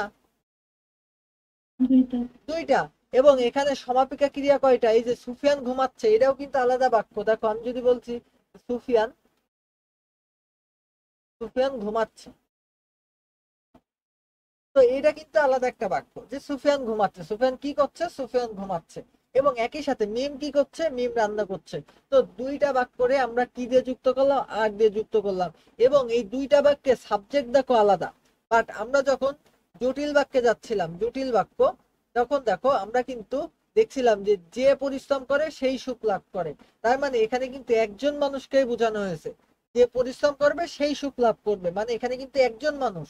দুইটা। দুইটা। এবং এখানে সমাপিকা ক্রিয়া কয়টা? এই যে সুফিয়ান ঘুমাচ্ছে এটাও কিন্তু আলাদা বাক্য। দেখো আমি যদি বলছি সুফিয়ান, সুফিয়ান ঘুমাচ্ছে, তো এটা কিন্তু আলাদা একটা বাক্য যে সুফিয়ান ঘুমাচ্ছে। সুফিয়ান কি করছে? সুফিয়ান ঘুমাচ্ছে। এবং একই সাথে মিম কি করছে? মিম রান্না করছে। তো দুইটা বাক্য করে আমরা কি দিয়ে যুক্ত করলাম? আর দিয়ে যুক্ত করলাম। এবং এই দুইটা বাক্যে সাবজেক্ট দেখো আলাদা। বাট আমরা যখন জটিল বাক্যে যাচ্ছিলাম, জটিল বাক্য, তখন দেখো আমরা কিন্তু দেখছিলাম যে যে পরিশ্রম করে সেই সুখ লাভ করে। তার মানে এখানে কিন্তু একজন মানুষকেই বোঝানো হয়েছে। যে পরিশ্রম করবে সেই সুখ লাভ করবে, মানে এখানে কিন্তু একজন মানুষ।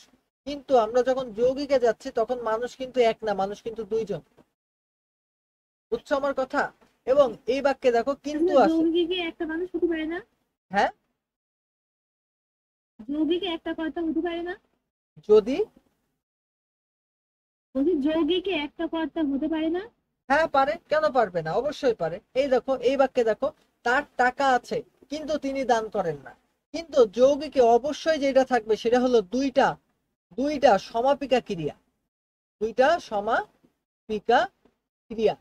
কিন্তু আমরা যখন যৌগিকে যাচ্ছি তখন মানুষ কিন্তু এক না, মানুষ কিন্তু দুইজন। বুঝছো আমার কথা? এবং এই বাক্যে দেখো কিন্তু তাহলে আছে। যৌগিকে একটা মানুষ হতে পারে না? হ্যাঁ, যৌগিকে একটা কর্তা হতে পারে না? যদি, বলছি যৌগিকে একটা কর্তা হতে পারে না? হ্যাঁ পারে, কেন পারবে না? অবশ্যই পারে। এই দেখো এই বাক্যে দেখো তার টাকা আছে কিন্তু তিনি দান করেন না। কিন্তু যৌগিকে অবশ্যই যেটা থাকবে সেটা হলো দুইটা, দুইটা সমাপিকা ক্রিয়া, দুইটা সমাপিকা ক্রিয়া।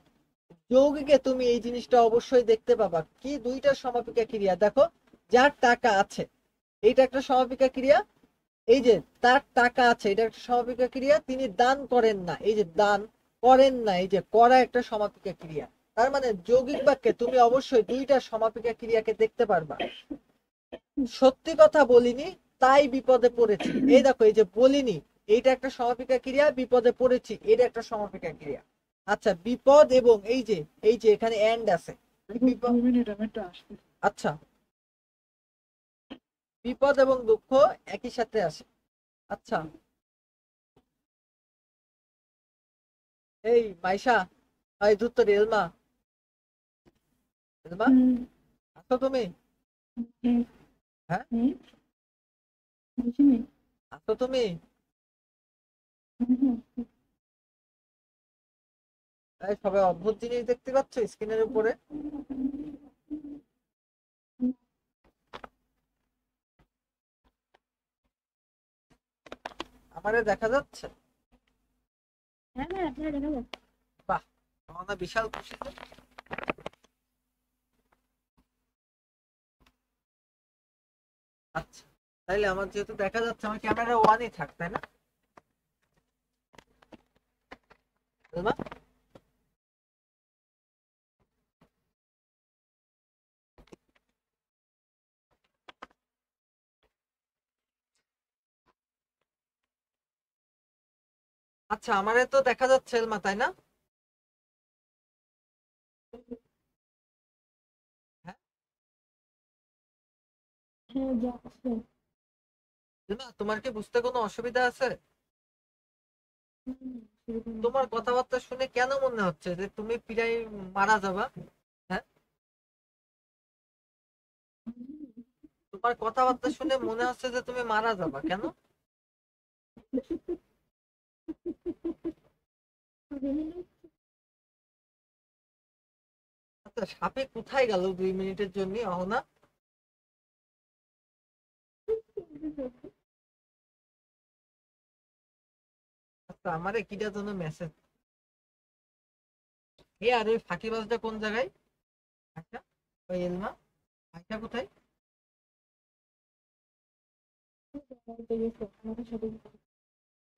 যৌগিকে তুমি এই জিনিসটা অবশ্যই দেখতে পাবা কি? দুইটা সমাপিকা ক্রিয়া। দেখো যার টাকা আছে এইটা একটা সমাপিকা ক্রিয়া। এই যে তার টাকা আছে এটা একটা সমাপিকা ক্রিয়া। তিনি দান করেন না, এই যে দান করেন না, এই যে করা একটা সমাপিকা ক্রিয়া। তার মানে যৌগিক বাক্যে তুমি অবশ্যই দুইটা সমাপিকা ক্রিয়াকে দেখতে পারবা। সত্যি কথা বলিনি তাই বিপদে পড়েছি। এই দেখো এই যে বলিনি এইটা একটা সমাপিকা ক্রিয়া, বিপদে পড়েছি এটা একটা সমাপিকা ক্রিয়া। আচ্ছা বিপদ এবং এই যে এখানে এন্ড আছে। দেখো বিপদ, 2 মিনিট আমি একটা আসছি। আচ্ছা, বিপদ এবং দুঃখ একই সাথে আসে। আচ্ছা, এই মাইশা, এই ধুত্তর এলমা, এলমা হুম, আছো তুমি? হ্যাঁ, হ্যাঁ, হ্যাঁ, বুঝিনি। আছো তুমি? হুম, হুম, এই সবাই অদ্ভুত জিনিস দেখতে পাচ্ছ স্ক্রিনের উপরে? আমারে দেখা যাচ্ছে? হ্যাঁ, হ্যাঁ, আপনারা দেখা যাচ্ছে। বাহ, আমার না বিশাল খুশি তো। আচ্ছা, তাইলে আমার যেহেতু দেখা যাচ্ছে আমার ক্যামেরা ওয়ানই থাক, তাই না এলমা? আচ্ছা আমারে তো দেখা যাচ্ছে এলমা, তাই না? হ্যাঁ যাচ্ছে। না, তোমার কি বুঝতে কোনো অসুবিধা আছে? সেরকম তোমার একটা কথাবার্তা শুনে কেন মনে হচ্ছে যে তুমি প্রায় মারা যাবা? হ্যাঁ, তোমার কথাবার্তা শুনে মনে হচ্ছে যে তুমি মারা যাবা কেন? আচ্ছা, সাপে কোথায় গেল 2 মিনিটের জন্য অহনা? আচ্ছা, আমারে কিটা জন্য মেসেজ এ, আর ওই ফাঁকিবাজটা কোন জায়গায়? আচ্ছা, ওই এলমা আচ্ছা কোথায়? আমাদের সাথে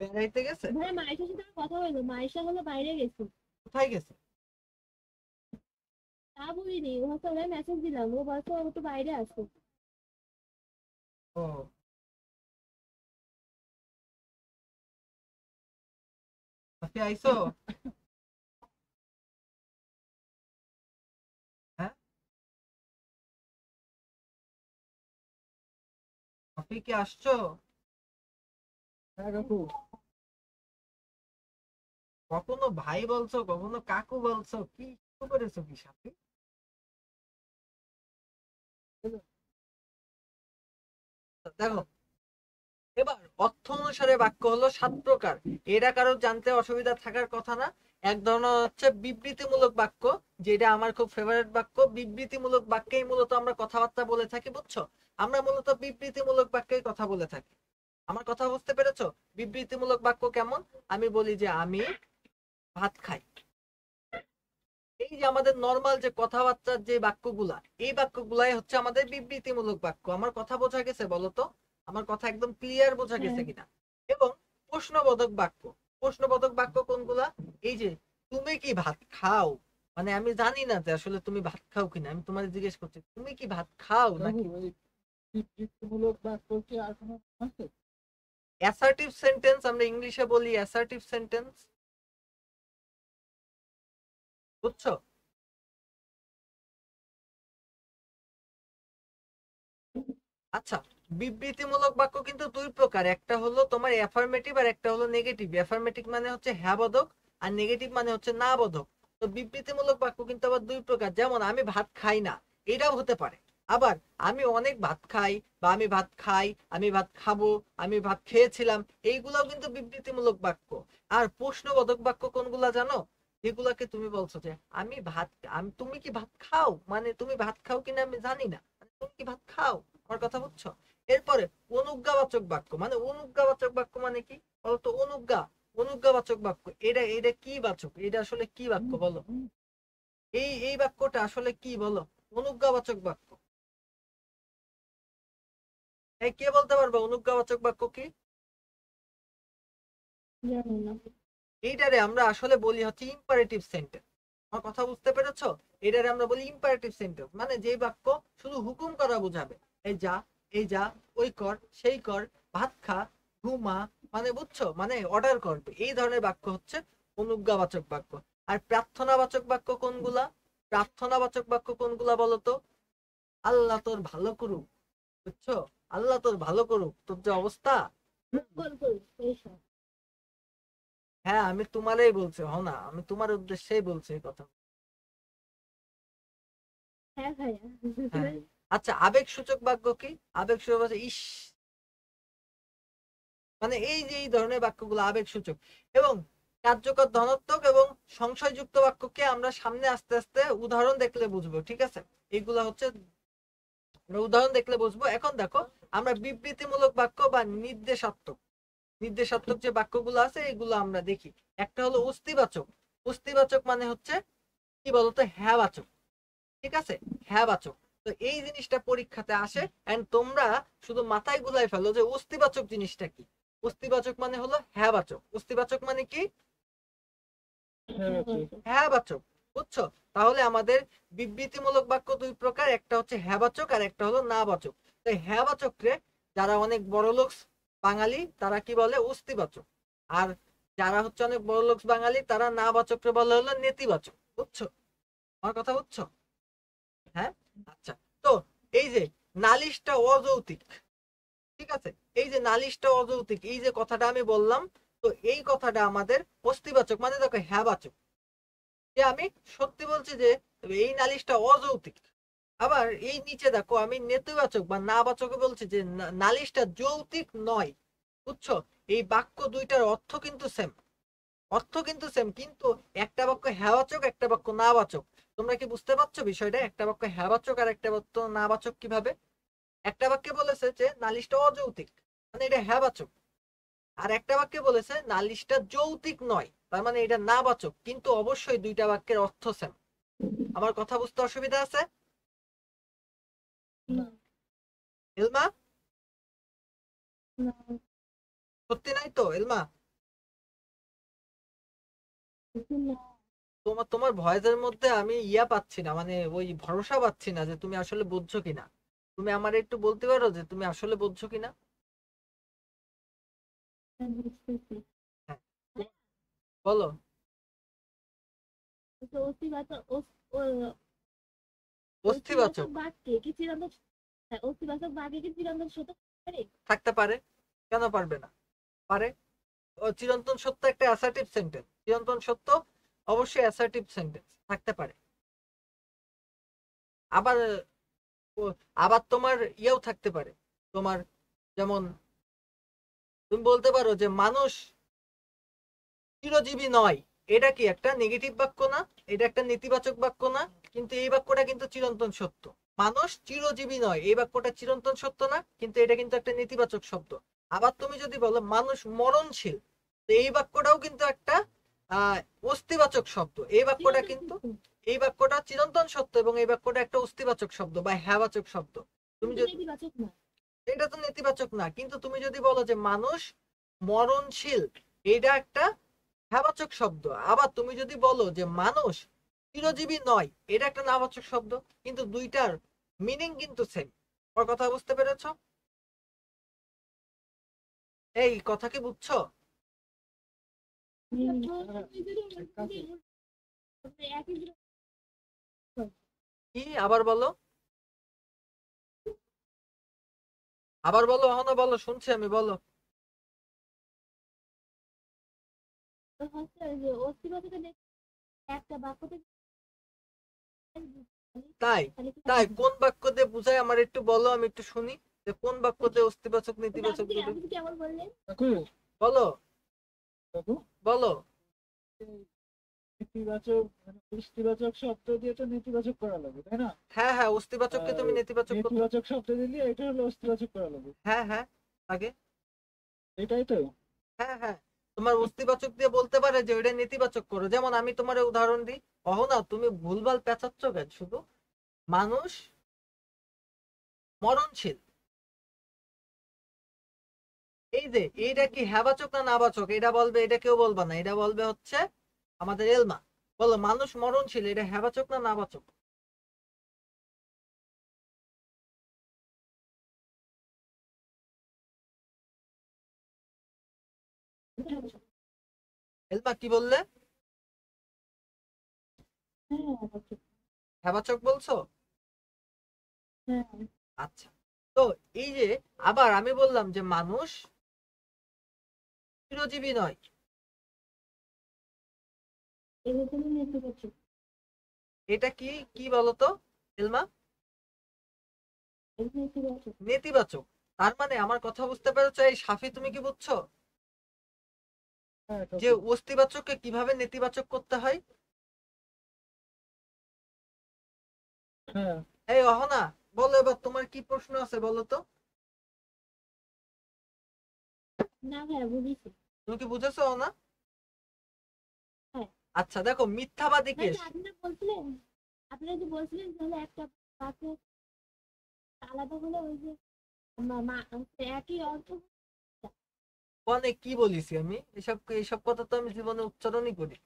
বেড়াইতে গেছে? ভাই মায়ের সাথে আমার কথা হলো, মায়ের হলো বাইরে গেছে। কোথায় গেছে? তা বলিনি, ও হচ্ছে ওরা মেসেজ দিলাম, ও বলছে ও তো বাইরে আছে। ও, আপনি আইছো? হ্যাঁ, আপনি কি আসছো? হ্যাঁ কাকু। কখনো ভাই বলছো, কখনো কাকু বলছো, কি শুরু করেছো কি সাথে? দেখো, এবার অর্থ অনুসারে বাক্য হলো 7 প্রকার। এটা কারোর জানতে অসুবিধা থাকার কথা না। এক ধরনের হচ্ছে বিবৃতিমূলক বাক্য, যেটা আমার খুব ফেভারিট বাক্য। বিবৃতিমূলক বাক্যেই মূলত আমরা কথাবার্তা বলে থাকি, বুঝছো? আমরা মূলত বিবৃতিমূলক বাক্যেই কথা বলে থাকি। আমার কথা বুঝতে পেরেছো? বিবৃতিমূলক বাক্য কেমন? আমি বলি যে আমি ভাত খাই। এই যে আমাদের নর্মাল যে কথাবার্তার যে বাক্যগুলা, এই বাক্যগুলাই হচ্ছে আমাদের বিবৃতিমূলক বাক্য। আমার কথা বোঝা গেছে বলো তো? আমার কথা একদম ক্লিয়ার বোঝা হ্যাঁ। গেছে কিনা? এবং প্রশ্নবোধক বাক্য। প্রশ্নবোধক বাক্য কোনগুলা? এই যে তুমি কি ভাত খাও, মানে আমি জানি না যে আসলে তুমি ভাত খাও কিনা, আমি তোমার জিজ্ঞেস করছি তুমি কি ভাত খাও কাকু নাকি। এই বিবৃতিমূলক বাক্য কি আর কোনো আছে? অ্যাসার্টিভ সেন্টেন্স আমরা ইংলিশে বলি, অ্যাসার্টিভ সেন্টেন্স, বুঝছো? আচ্ছা, বিবৃতিমূলক বাক্য কিন্তু 2 প্রকার। একটা হলো তোমার অ্যাফার্মেটিভ আর একটা হলো নেগেটিভ। অ্যাফার্মেটিভ মানে হচ্ছে হ্যাঁ বোধক, আর নেগেটিভ মানে হচ্ছে না বোধক। তো বিবৃতিমূলক বাক্য কিন্তু আবার 2 প্রকার। যেমন আমি ভাত খাই না, এটাও হতে পারে। আবার আমি অনেক ভাত খাই, বা আমি ভাত খাই, আমি ভাত খাবো, আমি ভাত খেয়েছিলাম, এইগুলাও কিন্তু বিবৃতিমূলক বাক্য। আর প্রশ্নবোধক বাক্য কোনগুলা জানো? যেগুলাকে তুমি বলছো যে আমি ভাত, আমি, তুমি কি ভাত খাও, মানে তুমি ভাত খাও কিনা আমি জানি না, মানে তুমি কি ভাত খাও। আমার কথা বুঝছো? এরপরে অনুজ্ঞাবাচক বাক্য, মানে অনুজ্ঞাবাচক বাক্য মানে কি বলতো? অনুজ্ঞা, অনুজ্ঞাবাচক বাক্য, এটা এটা কি বাচক, এটা আসলে কি বাক্য বলো? এই বাক্যটা আসলে কি বলো? অনুজ্ঞাবাচক বাক্য। এই কে বলতে পারবে অনুজ্ঞাবাচক বাক্য কি? জানি না। এইটারে আমরা আসলে বলি হচ্ছে ইম্পারেটিভ সেন্টেন্স। আমার কথা বুঝতে পেরেছো? এটারে আমরা বলি ইম্পারেটিভ সেন্টেন্স, মানে যে বাক্য শুধু হুকুম করা বোঝাবে। এই যা, এই যা, ওই কর, সেই কর, ভাত খা, ঘুমা, মানে বুঝছো, মানে অর্ডার করবে। এই ধরনের বাক্য হচ্ছে অনুজ্ঞাবাচক বাক্য। আর প্রার্থনাবাচক বাক্য কোনগুলা? প্রার্থনাবাচক বাক্য কোনগুলা বলতো? আল্লাহ তোর ভালো করুক, বুঝছো? আল্লাহ তোর ভালো করুক, তোর যে অবস্থা। মঙ্গল করুক এইসব। হ্যাঁ, আমি তোমারই বলছি, হ না, আমি তোমার উদ্দেশ্যেই বলছি এই কথা। হ্যাঁ ভাইয়া। হ্যাঁ। আচ্ছা, আবেগ সূচক বাক্য কি? আবেগ সূচক হচ্ছে ইস, মানে এই যে এই ধরনের বাক্যগুলো আবেগ সূচক। এবং কার্যকর ধনাত্মক এবং সংশয়যুক্ত বাক্যকে আমরা সামনে আস্তে আস্তে উদাহরণ দেখলে বুঝবো, ঠিক আছে? এইগুলা হচ্ছে আমরা উদাহরণ দেখলে বুঝবো। এখন দেখো, আমরা বিবৃতিমূলক বাক্য বা নির্দেশাত্মক, নির্দেশাত্মক যে বাক্যগুলো আছে এগুলো আমরা দেখি। একটা হলো অস্তিবাচক। অস্তিবাচক মানে হচ্ছে কি বলতো? হ্যাঁ বাচক, ঠিক আছে? হ্যাঁ বাচক। তো এই জিনিসটা পরীক্ষাতে আসে, এন্ড তোমরা শুধু মাথায় গুলাই ফেলো যে অস্তিবাচক জিনিসটা কি। অস্তিবাচক মানে হলো হ্যাঁ বাচক। অস্তিবাচক মানে কি? হ্যাঁ আছে। হ্যাঁ বাচক, বুঝছো? তাহলে আমাদের বিবৃতিমূলক বাক্য 2 প্রকার, একটা হচ্ছে হ্যাঁ বাচক আর একটা হলো না বাচক। তাই হ্যাঁ বাচক রে যারা অনেক বড় লোক বাঙালি তারা কি বলে? অস্তিবাচক। আর যারা হচ্ছে অনেক বড় লোক বাঙালি তারা না বাচক রে বলে হলো নেতিবাচক, বুঝছো? আমার কথা বুঝছো? হ্যাঁ। আচ্ছা, তো এই যে নালিশটা অযৌক্তিক, ঠিক আছে? এই যে নালিশটা অযৌক্তিক, এই যে কথাটা আমি বললাম, তো এই কথাটা আমাদের অস্তিবাচক, মানে দেখো হ্যাঁবাচক, যে আমি সত্যি বলছি যে এই নালিশটা অযৌক্তিক। আবার এই নিচে দেখো আমি নেতিবাচক বা নাবাচকে বলছি যে নালিশটা যৌক্তিক নয়। বুঝছো? এই বাক্য দুইটার অর্থ কিন্তু সেম, অর্থ কিন্তু সেম, কিন্তু একটা বাক্য হ্যাঁবাচক, একটা বাক্য নাবাচক। তোমরা কি বুঝতে পারছো বিষয়টা? একটা বাক্য হ্যাঁবাচক আর একটা বাক্য নাবাচক কিভাবে? একটা বাক্যে বলেছে যে নালিশটা অযৌক্তিক, মানে এটা হ্যাঁবাচক। আর একটা বাক্যে বলেছে নালিশটা যৌক্তিক নয়, তার মানে এটা নাবাচক, কিন্তু অবশ্যই দুইটা বাক্যের অর্থ সেম। আমার কথা বুঝতে অসুবিধা আছে? না, এলমা, না, সত্যি নাই তো এলমা? না। তোমার তোমার ভয়েসের মধ্যে আমি পাচ্ছি না, মানে ওই ভরসা পাচ্ছি না যে তুমি আসলে বুঝছো কিনা। তুমি আমার একটু বলতে পারো যে তুমি আসলে বুঝছো কিনা? বুঝতেছি। হ্যাঁ, বলো। তো অস্তিবাচক অস্থিবাচক বাক্যে কি চিরন্তন, অস্তিবাচক বাক্যে কি চিরন্তন সত্য পারে? থাকতে পারে, কেন পারবে না? পারে। ও চিরন্তন সত্য একটা অ্যাসার্টিভ সেন্টেন্স, চিরন্তন সত্য অবশ্যই অ্যাসার্টিভ সেন্টেন্স থাকতে পারে। আবার আবার তোমার থাকতে পারে, তোমার যেমন তুমি বলতে পারো যে মানুষ চিরজীবী নয়। এটা কি একটা নেগেটিভ বাক্য না? এটা একটা নেতিবাচক বাক্য না? কিন্তু এই বাক্যটা কিন্তু চিরন্তন সত্য। মানুষ চিরজীবী নয়, এই বাক্যটা চিরন্তন সত্য না, কিন্তু এটা কিন্তু একটা নেতিবাচক শব্দ। আবার তুমি যদি বলো মানুষ মরণশীল, তো এই বাক্যটাও কিন্তু একটা অস্তিবাচক শব্দ। এই বাক্যটা কিন্তু, এই বাক্যটা চিরন্তন সত্য এবং এই বাক্যটা একটা অস্তিবাচক শব্দ বা হ্যাঁবাচক শব্দ। তুমি যদি, নেতিবাচক না। এটা তো নেতিবাচক না, কিন্তু তুমি যদি বলো যে মানুষ মরণশীল, এটা একটা হ্যাঁবাচক শব্দ। আবার তুমি যদি বলো যে মানুষ চিরজীবী নয়, এটা একটা নাবাচক শব্দ, কিন্তু দুইটার মিনিং কিন্তু সেম। আমার কথা বুঝতে পেরেছ? এই কথা কি বুঝছো? কি আবার বলো, আবার বলো, এখনো বলো, শুনছি আমি, বলো। অস্তিবাচক একটা বাক্যতে তাই? তাই কোন বাক্য দিয়ে বুঝাই আমার একটু বলো, আমি একটু শুনি যে কোন বাক্য দিয়ে অস্তিবাচক নেতিবাচক দুটো। আপনি কেমন বললেন? বলো, বলো। নেতিবাচক মানে অস্তিবাচক শব্দ দিয়ে তো নেতিবাচক করা লাগবে, তাই না? হ্যাঁ হ্যাঁ, অস্তিবাচককে তুমি নেতিবাচক করতে, নেতিবাচক শব্দ দিলে এটা হলো অস্তিবাচক করা লাগবে, হ্যাঁ হ্যাঁ, আগে, এটাই তো। হ্যাঁ হ্যাঁ, তোমার অস্তিবাচক দিয়ে বলতে পারে যে ওইটা নেতিবাচক করো। যেমন আমি তোমার উদাহরণ দিই, না তুমি ভুলভাল পেঁচাচ্ছ কেন শুধু? মানুষ মরণশীল, এই যে এইটা কি হ্যাঁবাচক না নাবাচক? এটা বলবে, এটা কেউ বলবে না, এটা বলবে হচ্ছে আমাদের এলমা। বলো, মানুষ মরণশীল এটা হ্যাঁবাচক না নাবাচক? এলমা কি বললে? হ্যাঁবাচক বলছো? আচ্ছা, তো এই যে আবার আমি বললাম যে মানুষ চিরজীবী নয়, এটা কি কি বলতো এলমা? নেতিবাচক। তার মানে আমার কথা বুঝতে পেরেছো এই সাফি, তুমি কি বুঝছো হ্যাঁ, যে অস্তিবাচককে কিভাবে নেতিবাচক করতে হয়? হ্যাঁ, এই অহনা, বলো এবার তোমার কি প্রশ্ন আছে বলো তো। না ভাইয়া বুঝেছি। তুমি কি বুঝেছো অহনা? হ্যাঁ। আচ্ছা দেখো, মিথ্যাবাদী কেস। আপনারা যে বলছিলেন তাহলে একটা বাক্য আলাদা হলে ওই যে একই অর্থ। মানে কি বলিছি আমি? এসব এইসব কথা তো আমি জীবনে উচ্চারণই করি।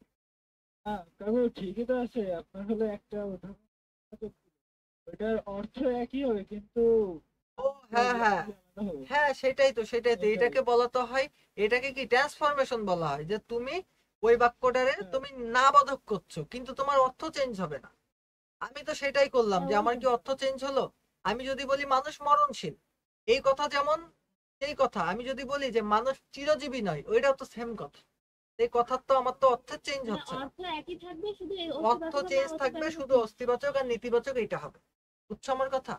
হ্যাঁ কাকু ঠিকই তো আছে, আপনার হলো একটা উদাহরণ, ওইটার অর্থ একই হবে কিন্তু ও হ্যাঁ হ্যাঁ আলাদা হবে। হ্যাঁ, সেটাই তো, সেটাই তো, এটাই। এটাকে বলা তো হয়, এটাকে কি ট্রান্সফরমেশন বলা হয়, যে তুমি ওই বাক্যটারে তুমি না বোধক করছো কিন্তু তোমার অর্থ চেঞ্জ হবে না। আমি তো সেটাই করলাম, যে আমার কি অর্থ চেঞ্জ হলো? আমি যদি বলি মানুষ মরণশীল, এই কথা যেমন সেই কথা আমি যদি বলি যে মানুষ চিরজীবী নয়, ওইটাও তো সেম কথা। এই কথার তো আমার তো অর্থের চেঞ্জ মানে হচ্ছে না, অর্থ একই থাকবে, শুধু এই অর্থ অস্তিবাচক আর চেঞ্জ থাকবে, অস্তিবাচক শুধু change। অস্তিবাচক আর নেতিবাচক এইটা হবে। বুঝছো আমার কথা?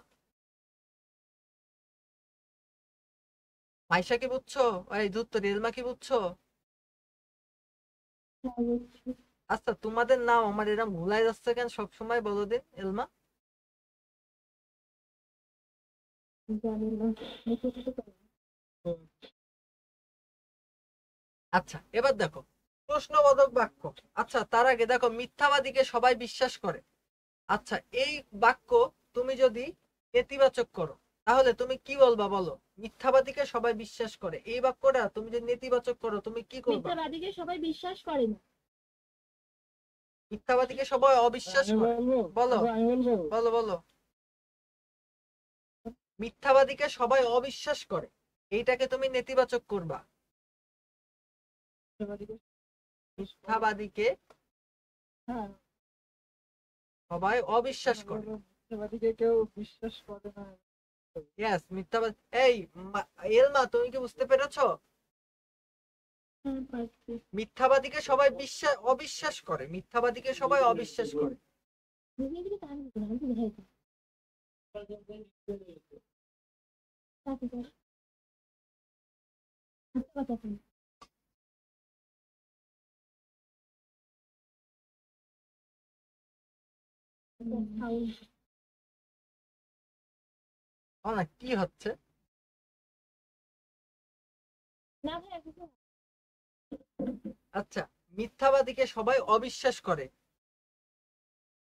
মাইশা কি বুঝছো? এই ধুর তো রেলমা কি বুঝছো? হ্যাঁ, বুঝছি। আচ্ছা তোমাদের নাম আমার এরকম ভুলাই যাচ্ছে কেন সব সময়, বলো দিন এলমা। জানি না, লিখে দিতে পারি। আচ্ছা এবার দেখো প্রশ্নবোধক বাক্য। আচ্ছা তার আগে দেখো মিথ্যাবাদীকে সবাই বিশ্বাস করে। আচ্ছা এই বাক্য তুমি যদি নেতিবাচক করো তাহলে তুমি কি বলবা বলো? মিথ্যাবাদীকে সবাই বিশ্বাস করে, এই বাক্যটা তুমি যদি নেতিবাচক করো তুমি কি করবা? মিথ্যাবাদীকে সবাই বিশ্বাস করে না। মিথ্যাবাদীকে সবাই অবিশ্বাস আমি করে। বলবো, বলো আমি বলবো, বলো বলো। মিথ্যাবাদীকে সবাই অবিশ্বাস করে, এইটাকে তুমি নেতিবাচক করবা। মিথ্যাবাদীকে হ্যাঁ, সবাই অবিশ্বাস করে। মিথ্যাবাদীকে কেউ বিশ্বাস করে না। ইয়েস মিথ্যাবাদী। এই এলমা তুমি কি বুঝতে পেরেছো? হ্যাঁ, পারছি। মিথ্যাবাদীকে সবাই অবিশ্বাস করে, মিথ্যাবাদীকে সবাই অবিশ্বাস করে। লিখে দিতে তাহলে বুঝতে পারলাম, তুই লিখে দিতে। তারপর বল। আচ্ছা, কথা বল। খাও। না কি হচ্ছে? না ভাই, এখন তো আচ্ছা মিথ্যাবাদীকে সবাই অবিশ্বাস করে।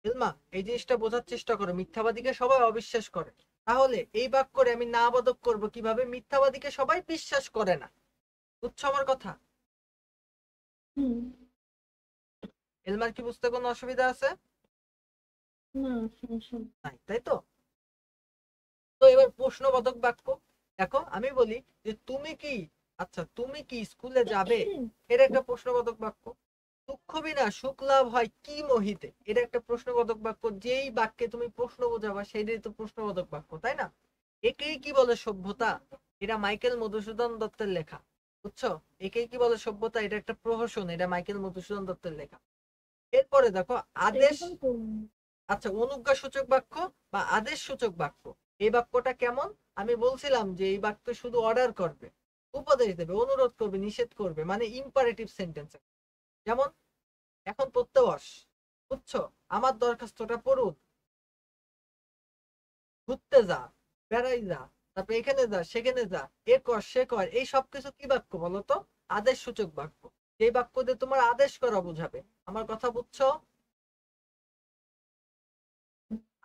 এলমা এই জিনিসটা বোঝার চেষ্টা করো, মিথ্যাবাদীকে সবাই অবিশ্বাস করে। তাহলে এই বাক্যে আমি না বোধক করবো কিভাবে? মিথ্যাবাদীকে সবাই বিশ্বাস করে না। বুঝছো আমার কথা? হুম। এলমার কি বুঝতে কোনো অসুবিধা আছে? না, সমস্যা নেই। নাই তাই তো? তো এবার প্রশ্নবোধক বাক্য। দেখো আমি বলি যে তুমি কি, আচ্ছা তুমি কি স্কুলে যাবে, এটা একটা প্রশ্নবোধক বাক্য। দুঃখ বিনা সুখ লাভ হয় কি মোহিতে, এটা একটা প্রশ্নবোধক বাক্য। যেই বাক্যে তুমি প্রশ্ন বোঝাবা সেইটাই তো প্রশ্নবোধক বাক্য, তাই না? একেই কি বলে সভ্যতা, এটা মাইকেল মধুসূদন দত্তের লেখা। বুঝছো? একেই কি বলে সভ্যতা, এটা একটা প্রহসন, এটা মাইকেল মধুসূদন দত্তের লেখা। এরপরে দেখো আদেশ। এরকম করুন। আচ্ছা অনুজ্ঞা সূচক বাক্য বা আদেশ সূচক বাক্য, এই বাক্যটা কেমন? আমি বলছিলাম যে এই বাক্য শুধু অর্ডার করবে, উপদেশ দেবে, অনুরোধ করবে, নিষেধ করবে, মানে ইম্পারেটিভ সেন্টেন্স। যেমন এখন পড়তে বস, বুঝছো, আমার দরখাস্তটা পড়ুন, ঘুরতে যা, বেড়াই যা, তারপর এখানে যা সেখানে যা, এ কর সে কর, এই সব কিছু কি বাক্য বলতো? আদেশ সূচক বাক্য। এই বাক্য দিয়ে তোমার আদেশ করা বোঝাবে। আমার কথা বুঝছো?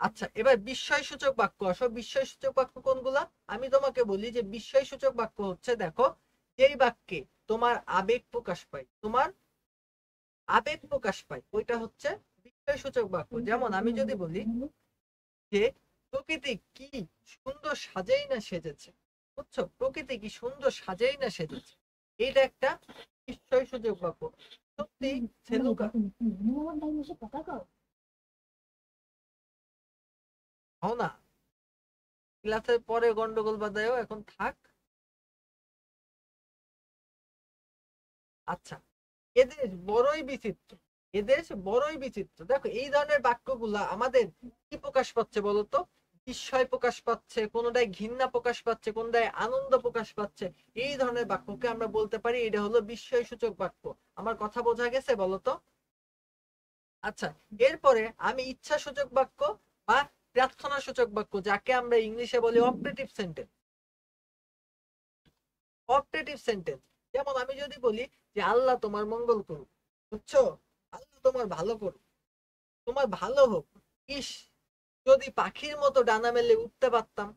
আচ্ছা এবার বিস্ময় সূচক বাক্য আসো। বিস্ময় সূচক বাক্য কোনগুলা? আমি তোমাকে বলি যে বিস্ময় সূচক বাক্য হচ্ছে, দেখো যেই বাক্যে তোমার আবেগ প্রকাশ পায়, তোমার আবেগ প্রকাশ পায়, ওইটা হচ্ছে বিস্ময় সূচক বাক্য। যেমন আমি যদি বলি যে প্রকৃতি কি সুন্দর সাজেই না সেজেছে, বুঝছো, প্রকৃতি কি সুন্দর সাজেই না সেজেছে, এইটা একটা বিস্ময় সূচক বাক্য। সত্যি ছেলুকা হও না, ক্লাসের পরে গন্ডগোল বাধায়ও, এখন থাক। আচ্ছা এদেশ বড়ই বিচিত্র, এদেশ বড়ই বিচিত্র। দেখো এই ধরনের বাক্যগুলা আমাদের কি প্রকাশ পাচ্ছে বলতো? বিস্ময় প্রকাশ পাচ্ছে, কোনটায় ঘৃণা প্রকাশ পাচ্ছে, কোনটায় আনন্দ প্রকাশ পাচ্ছে। এই ধরনের বাক্যকে আমরা বলতে পারি এটা হলো বিস্ময় সূচক বাক্য। আমার কথা বোঝা গেছে বলতো? আচ্ছা এরপরে আমি ইচ্ছা সূচক বাক্য বা প্রার্থনা সূচক বাক্য, যাকে আমরা ইংলিশে বলি অপারেটিভ সেন্টেন্স। অপারেটিভ সেন্টেন্স যেমন আমি যদি বলি যে আল্লাহ তোমার মঙ্গল করুক, বুঝছো, আল্লাহ তোমার ভালো করুক, তোমার ভালো হোক, ইস যদি পাখির মতো ডানা মেলে উঠতে পারতাম।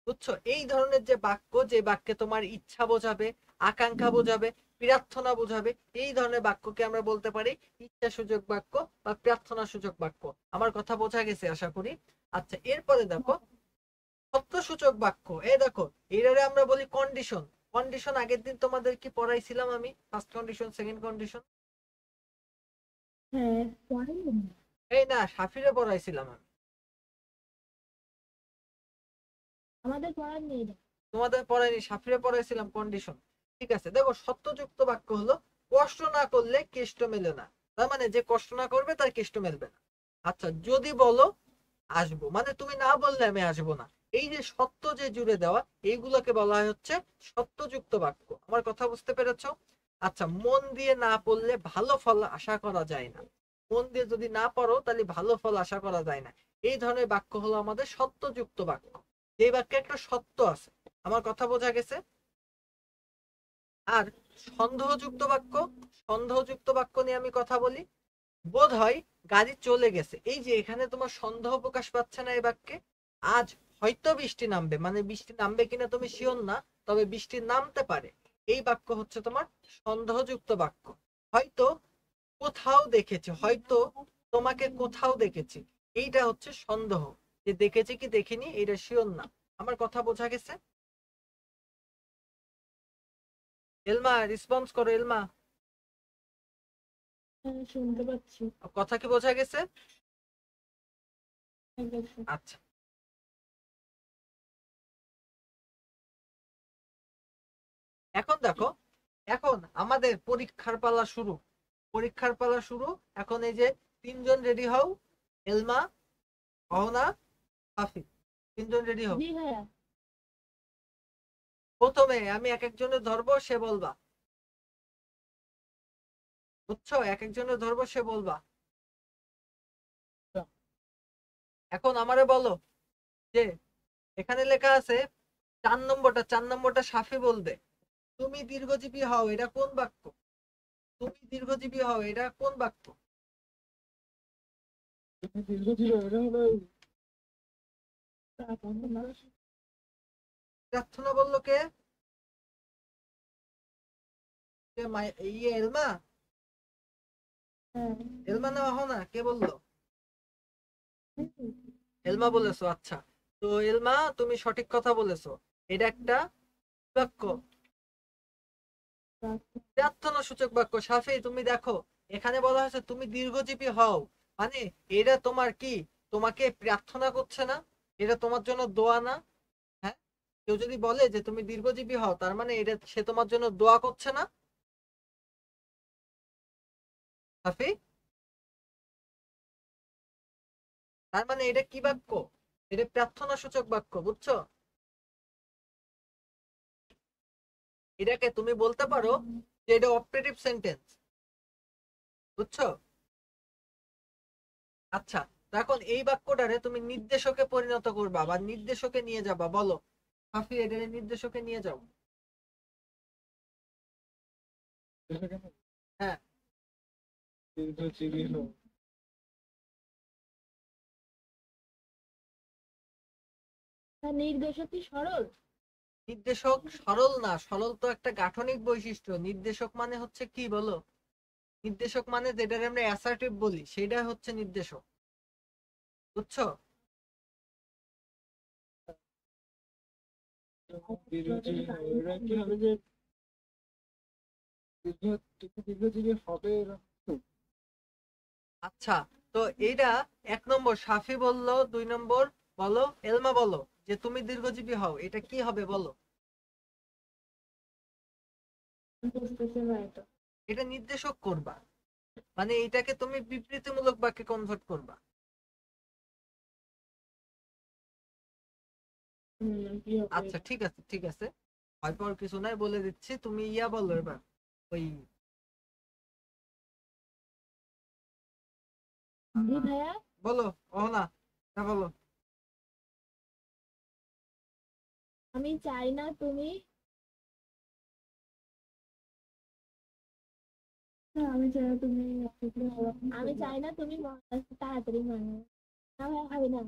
বুঝছো? এই ধরনের যে বাক্য, যে বাক্যে তোমার ইচ্ছা বোঝাবে, আকাঙ্ক্ষা বোঝাবে, প্রার্থনা বোঝাবে, এই ধরনের বাক্যকে আমরা বলতে পারি ইচ্ছা সূচক বাক্য বা প্রার্থনা সূচক বাক্য। আমার কথা বোঝা গেছে আশা করি। আচ্ছা এরপরে দেখো সত্য সূচক বাক্য। এই দেখো এটারে আমরা বলি কন্ডিশন। কন্ডিশন আগের দিন তোমাদের কি পড়াইছিলাম আমি? First condition, second condition. হ্যাঁ, পরে এই না, সাফিরে পড়াইছিলাম আমি। আমাদের পড়ার নেই এটা। তোমাদের পড়াইনি, সাফিরে পড়াইছিলাম কন্ডিশন। ঠিক আছে, দেখো সত্যযুক্ত বাক্য হলো কষ্ট না করলে কেষ্ট মেলে না, তার মানে যে কষ্ট না করবে তার কেষ্ট মেলবে না। আচ্ছা, যদি বলো আসবো, মানে তুমি না বললে আমি আসবো না, এই যে সত্য যে জুড়ে দেওয়া, এইগুলোকে বলা হয় হচ্ছে সত্যযুক্ত বাক্য। আমার কথা বুঝতে পেরেছো? আচ্ছা, মন দিয়ে না পড়লে ভালো ফল আশা করা যায় না। মন দিয়ে যদি না পড়ো তাহলে ভালো ফল আশা করা যায় না। এই ধরনের বাক্য হলো আমাদের সত্যযুক্ত বাক্য, যে বাক্যে একটা সত্য আছে। আমার কথা বোঝা গেছে? আর সন্দেহযুক্ত বাক্য, সন্দেহযুক্ত বাক্য নিয়ে আমি কথা বলি। বোধ হয় গাড়ি চলে গেছে, এই যে এখানে তোমার সন্দেহ প্রকাশ পাচ্ছে না এই বাক্যে। আজ হয়তো বৃষ্টি নামবে, মানে বৃষ্টি নামবে কিনা তুমি শিওর না, তবে বৃষ্টি নামতে পারে। এই বাক্য হচ্ছে তোমার সন্দেহযুক্ত বাক্য। হয়তো কোথাও দেখেছি, হয়তো তোমাকে কোথাও দেখেছি, এইটা হচ্ছে সন্দেহ, যে দেখেছি কি দেখিনি এটা শিওর না। আমার কথা বোঝা গেছে? এলমা রেসপন্স করো, এলমা। হ্যাঁ, শুনতে পাচ্ছি। কথা কি বোঝা গেছে? একদম। আচ্ছা, এখন দেখো, এখন আমাদের পরীক্ষার পালা শুরু, পরীক্ষার পালা শুরু। এখন এই যে তিনজন রেডি হও, এলমা, অহনা, হাফিজ, তিনজন রেডি হও। জি ভাইয়া। প্রথমে আমি এক একজনের ধরবো, সে বলবা, বুঝছো? এক একজনের ধরবো, সে বলবা। এখন আমারে বলো যে এখানে লেখা আছে 4 নম্বরটা, 4 নম্বরটা সাফি বলবে। তুমি দীর্ঘজীবী হও, এটা কোন বাক্য? তুমি দীর্ঘজীবী হও, এটা কোন বাক্য? দীর্ঘজীবী, এটা হলো প্রার্থনা বললো কে? ইয়ে এলমা, হ্যাঁ। এলমা না অহনা, কে বললো? এলমা বলেছো, আচ্ছা। তো এলমা তুমি সঠিক কথা বলেছো, এটা একটা বাক্য, প্রার্থনা সূচক বাক্য। সাফি তুমি দেখো, এখানে বলা হয়েছে তুমি দীর্ঘজীবী হও, মানে এটা তোমার কি, তোমাকে প্রার্থনা করছে না? এটা তোমার জন্য দোয়া না? হ্যাঁ, কেউ যদি বলে যে তুমি দীর্ঘজীবী হও, তার মানে এটা সে তোমার জন্য দোয়া করছে না? সাফি, তার মানে এটা কি বাক্য? এটা প্রার্থনা সূচক বাক্য, বুঝছো? এটাকে তুমি বলতে পারো যে এটা অপারেটিভ সেন্টেন্স, বুঝছো? আচ্ছা, তো এখন এই বাক্যটারে তুমি নির্দেশকে পরিণত করবা বা নির্দেশকে নিয়ে যাবা, বলো সাফি এটারে নির্দেশকে নিয়ে যাও। হ্যাঁ, দীর্ঘজীবী হোক। নির্দেশক কি সরল? নির্দেশক সরল না, সরল তো একটা গাঠনিক বৈশিষ্ট্য। নির্দেশক মানে হচ্ছে কি বলো? নির্দেশক মানে যেটারে আমরা অ্যাসার্টিভ বলি, সেটা হচ্ছে নির্দেশক, বুঝছো? দীর্ঘজীবী হবে, এটা কি হবে যে দীর্ঘজীবী হবে এরকম? আচ্ছা, তো এইটা 1 নম্বর সাফি বললো, 2 নম্বর বলো এলমা বলো যে তুমি দীর্ঘজীবী হও, এটা কি হবে বলো? বুঝতেছে না এটা। এটা নির্দেশক করবা, মানে এটাকে তুমি বিবৃতিমূলক বাক্যে কনভার্ট করবা। কি হবে? আচ্ছা, ঠিক আছে, ঠিক আছে, ভয় পাওয়ার কিছু নাই, বলে দিচ্ছি। তুমি ইয়া বলো এবার, ওই জি ভাইয়া। বলো, ও না, বলো। আমি চাই না তুমি, আমি চাই না তুমি, আমি চাই না তুমি তাড়াতাড়ি মানো। না ভাইয়া, হবে না।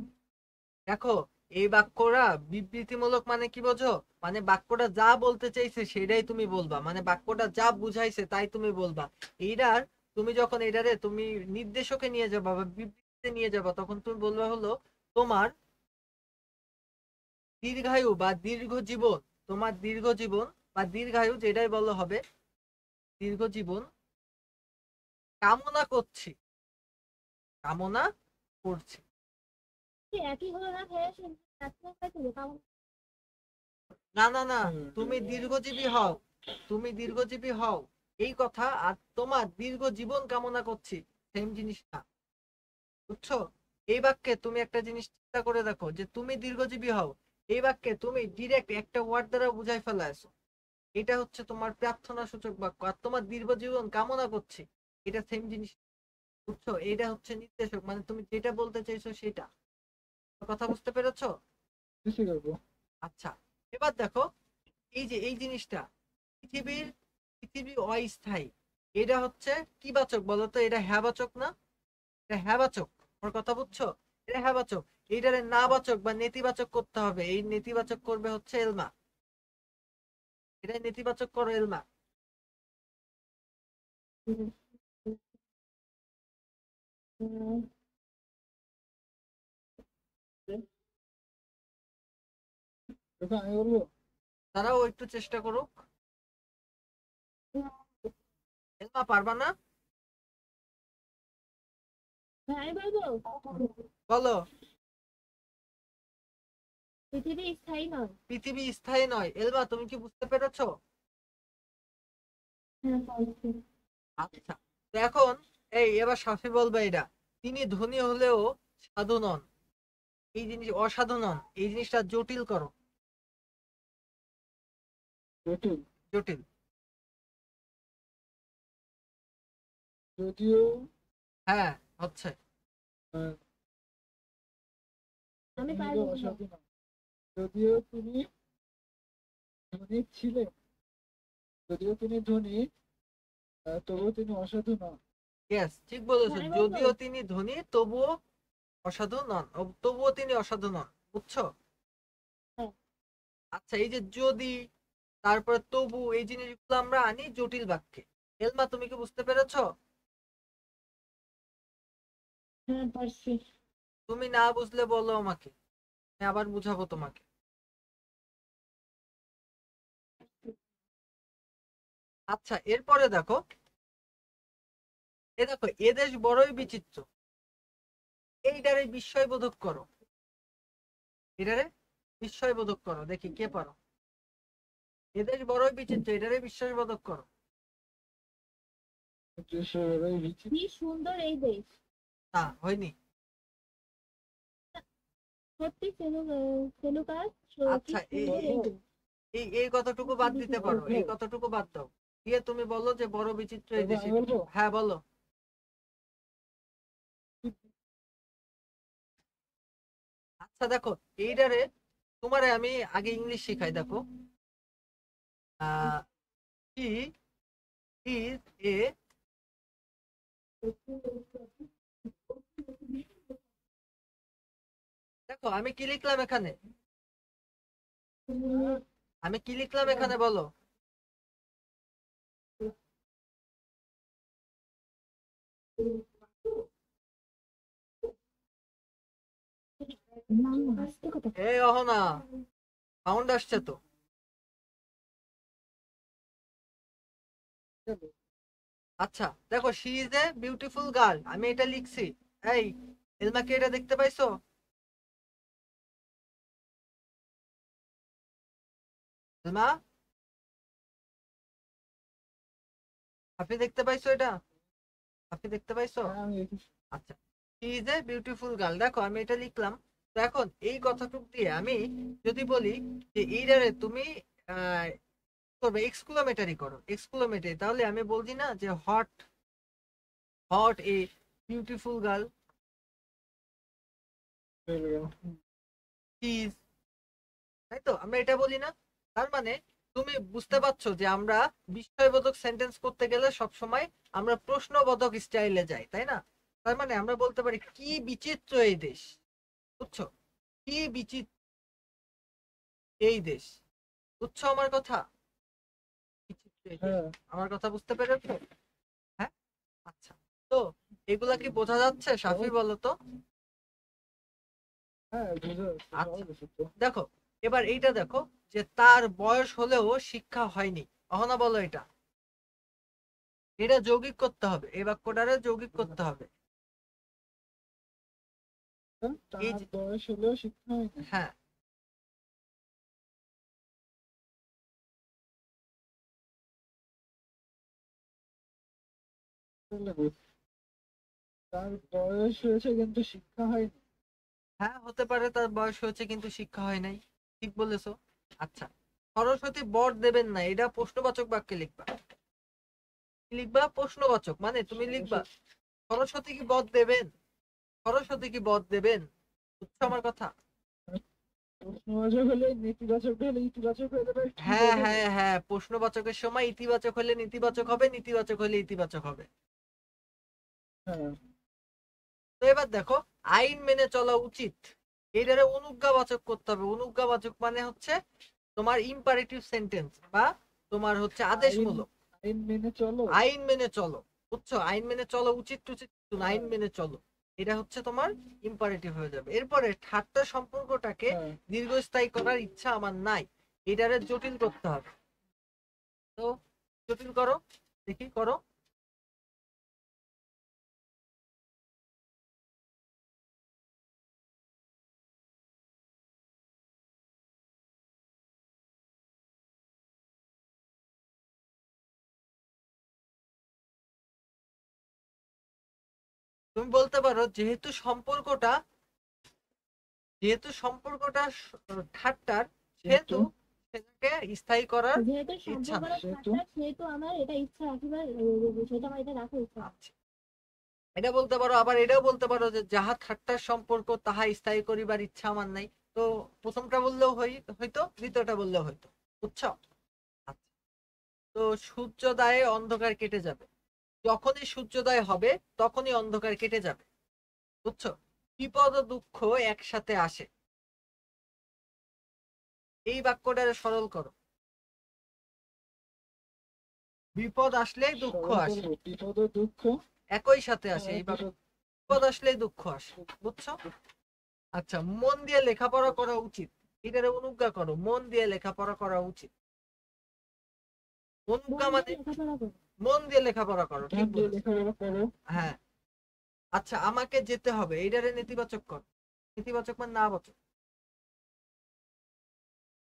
দেখো, এই বাক্যটা বিবৃতিমূলক মানে কি বোঝো? মানে বাক্যটা যা বলতে চাইছে সেটাই তুমি বলবা, মানে বাক্যটা যা বুঝাইছে তাই তুমি বলবা। এইটার তুমি যখন এটারে তুমি নির্দেশকে নিয়ে যাবা বা বিবৃতিতে নিয়ে যাবা, তখন তুমি বলবা হলো তোমার দীর্ঘায়ু বা দীর্ঘ জীবন, তোমার দীর্ঘ জীবন বা দীর্ঘায়ু যেটাই বলো হবে, দীর্ঘ জীবন কামনা করছি, কামনা করছি। একই হলো না ভাইয়া, শুনতে না না না, তুমি দীর্ঘজীবী হও, তুমি দীর্ঘজীবী হও এই কথা, আর তোমার দীর্ঘ জীবন কামনা করছি সেম জিনিস না, বুঝছো? এই বাক্যে তুমি একটা জিনিস চিন্তা করে দেখো, যে তুমি দীর্ঘজীবী হও, এই বাক্যে তুমি ডিরেক্ট একটা ওয়ার্ড দ্বারা বুঝাই ফেলে আসো, এটা হচ্ছে তোমার প্রার্থনা সূচক বাক্য, আর তোমার দীর্ঘ জীবন কামনা করছি এটা সেম জিনিস, বুঝছো? এটা হচ্ছে নির্দেশক, মানে তুমি যেটা বলতে চাইছো সেটা, কথা বুঝতে পেরেছো? চেষ্টা করবো। আচ্ছা, এবার দেখো, এই যে এই জিনিসটা, পৃথিবীর পৃথিবী অস্থায়ী, এটা হচ্ছে কি বাচক বলো তো? এটা হ্যাঁ বাচক না? এটা হ্যাঁ বাচক, আমার কথা বুঝছো? এটা হ্যাঁ বাচক, এইটারে না বাচক বা নেতিবাচক করতে হবে, এই নেতিবাচক করবে হচ্ছে এলমা, এটা নেতিবাচক করো এলমা। এখন আমি বলবো। তারাও একটু চেষ্টা করুক। এলমা পারবা না? হ্যাঁ বলবো, বলো। পৃথিবী স্থায়ী নয়। পৃথিবী স্থায়ী নয়, এলমা তুমি কি বুঝতে পেরেছো? হ্যাঁ পারছি। আচ্ছা, তো এখন এই এবার সাফি বলবে এটা, তিনি ধনী হলেও সাধু নন, এই জিনিস অসাধু নন, এই জিনিসটা জটিল করো। জটিল। জটিল। যদিও হ্যাঁ, হচ্ছে। আহ, আমি ধনী পারবো হলেও না। অসাধু নন। যদিও তিনি ধনী ছিলেন, যদিও তিনি ধনী, তবুও তিনি অসাধু নন। ইয়েস, ঠিক বলেছো, হ্যাঁ বলবো। যদিও তিনি ধনী তবুও অসাধু নন, তবুও তিনি অসাধু নন, বুঝছো? হ্যাঁ। আচ্ছা, এই যে যদি, তারপরে তবু, এই জিনিসগুলো আমরা আনি জটিল বাক্যে। এলমা তুমি কি বুঝতে পেরেছো? হ্যাঁ পারছি। তুমি না বুঝলে বলো আমাকে, আমি আবার বুঝাবো তোমাকে। আচ্ছা, এরপরে দেখো, দেখো এদেশ বড়ই বিচিত্র, এইটারে বিস্ময়বোধক করো, এটারে বিস্ময়বোধক করো, দেখি কে পারো। এদেশ বড়ই বিচিত্র, এটারে বিস্ময়বোধক করো। দেশের কি সুন্দর এই দেশ। না, হয়নি। সত্যি সেলুকাস, কি আচ্ছা, সুন্দর এই দেশ। এই কথাটুকু বাদ দিতে পারো, এই কথাটুকু বাদ দাও, দিয়ে তুমি বলো যে বড় বিচিত্র এই দেশ। আমি বলবো। হ্যাঁ বলো। আচ্ছা দেখো, এইটারে তোমারে আমি আগে ইংলিশ শিখাই, দেখো, হি ইজ এ, দেখো আমি কি লিখলাম এখানে, আমি কি লিখলাম এখানে বলো। না আস্তে কথা। এই অহনা, সাউন্ড আসছে তো। আচ্ছা দেখো, she is a beautiful girl, আমি এটা লিখছি। এই এলমা কি এটা দেখতে পাইছো? এলমা, আপনি দেখতে পাইছো এটা? আপনি দেখতে পাইছো? আমি আচ্ছা, she is a beautiful girl, দেখো আমি এটা লিখলাম। তো এখন এই কথাটুক দিয়ে আমি যদি বলি যে এইটারে তুমি আহ করবে এক্সক্লোমেটারি করো, এক্সক্লোমেটারি, তাহলে আমি বলছি না যে hot, hot a beautiful girl is, তাই তো আমরা এটা বলি না? তার মানে তুমি বুঝতে পারছো যে আমরা বিস্ময়বোধক সেন্টেন্স করতে গেলে সব সময় আমরা প্রশ্নবোধক স্টাইলে যাই, তাই না? তার মানে আমরা বলতে পারি কি বিচিত্র এই দেশ, বুঝছো? কি বিচিত্র এই দেশ, বুঝছো আমার কথা? বিচিত্র এই দেশ, হ্যাঁ আমার কথা বুঝতে পেরেছো? হ্যাঁ। আচ্ছা, তো এগুলা কি বোঝা যাচ্ছে সাফি, বলো তো? হ্যাঁ বুঝা যাচ্ছে, আচ্ছা, সহজ আছে তো। দেখো, এবার এইটা দেখো, যে তার বয়স হলেও শিক্ষা হয়নি, অহনা বলো এটা, এটা যৌগিক করতে হবে, এই বাক্যটারে যৌগিক করতে হবে। এই তার যে, বয়স হলেও শিক্ষা হয়নি। হ্যাঁ, তাহলে তার বয়স হয়েছে কিন্তু শিক্ষা হয়নি। হ্যাঁ, হতে পারে তার বয়স হয়েছে কিন্তু শিক্ষা হয় নাই, ঠিক বলেছো। আচ্ছা, সরস্বতী বর দেবেন না, এটা প্রশ্নবাচক বাক্যে লিখবা। কি লিখবা? প্রশ্নবাচক, মানে তুমি লিখবা সরস্বতী কি বর দেবেন, সরস্বতী কি বর দেবেন, বুঝছো আমার কথা? প্রশ্নবাচক হলে নেতিবাচক হলে ইতিবাচক হয়ে যাবে, কি হ্যাঁ বলবো? হ্যাঁ হ্যাঁ, প্রশ্নবাচকের সময় ইতিবাচক হলে নেতিবাচক হবে, নেতিবাচক হলে ইতিবাচক হবে। হ্যাঁ, তো এবার দেখো, আইন মেনে চলা উচিত, এটারে অনুজ্ঞাবাচক করতে হবে। অনুজ্ঞাবাচক মানে হচ্ছে তোমার ইম্পারেটিভ সেন্টেন্স, বা তোমার হচ্ছে আইন আদেশমূলক। আইন মেনে চলো। আইন মেনে চলো, বুঝছো? আইন মেনে চলো উচিত টুচিত কিছু না, আইন মেনে চলো, এটা হচ্ছে তোমার ইম্পারেটিভ হয়ে যাবে। এরপরে ঠাট্টা সম্পর্কটাকে হ্যাঁ, দীর্ঘস্থায়ী করার ইচ্ছা আমার নাই, এটারে জটিল করতে হবে। তো জটিল করো, দেখি করো। তুমি বলতে পারো যেহেতু সম্পর্কটা ঠাট্টার, সেহেতু সেটাকে স্থায়ী করার যেহেতু ইচ্ছা নেই। সম্পর্কটা সেহেতু ঠাট্টা, সেহেতু আমার এটা ইচ্ছা একেবারে সেটা আমার এটা রাখার ইচ্ছা। আচ্ছা, এটা বলতে পারো, আবার এটাও বলতে পারো যে যাহা ঠাট্টার সম্পর্ক তাহা স্থায়ী করিবার ইচ্ছা আমার নাই। তো প্রথমটা বললেও হয়তো, দ্বিতীয়টা বললেও হয়তো, বুঝছো? আচ্ছা, তো সূর্যোদয়ে অন্ধকার কেটে যাবে, যখনই সূর্যোদয় হবে তখনই অন্ধকার কেটে যাবে, বুঝছো? বিপদ ও দুঃখ একসাথে আসে, এই বাক্যটারে সরল করো। বিপদ আসলেই দুঃখ সরল আসে, করবো, বিপদ ও দুঃখ একই সাথে আসে এই বাক্য, বিপদ বিপদ আসলেই দুঃখ আসে, বুঝছো? আচ্ছা, মন দিয়ে লেখাপড়া করা উচিত, এটারে অনুজ্ঞা করো, মন দিয়ে লেখাপড়া করা উচিত। অনুজ্ঞা মন মানে দিয়ে লেখাপড়া করো। মন দিয়ে লেখাপড়া করো, ঠিক মন দিয়ে বলেছো। লেখাপড়া করো। হ্যাঁ। আচ্ছা, আমাকে যেতে হবে, এইটারে নেতিবাচক করো। নেতিবাচক মানে না বাচক।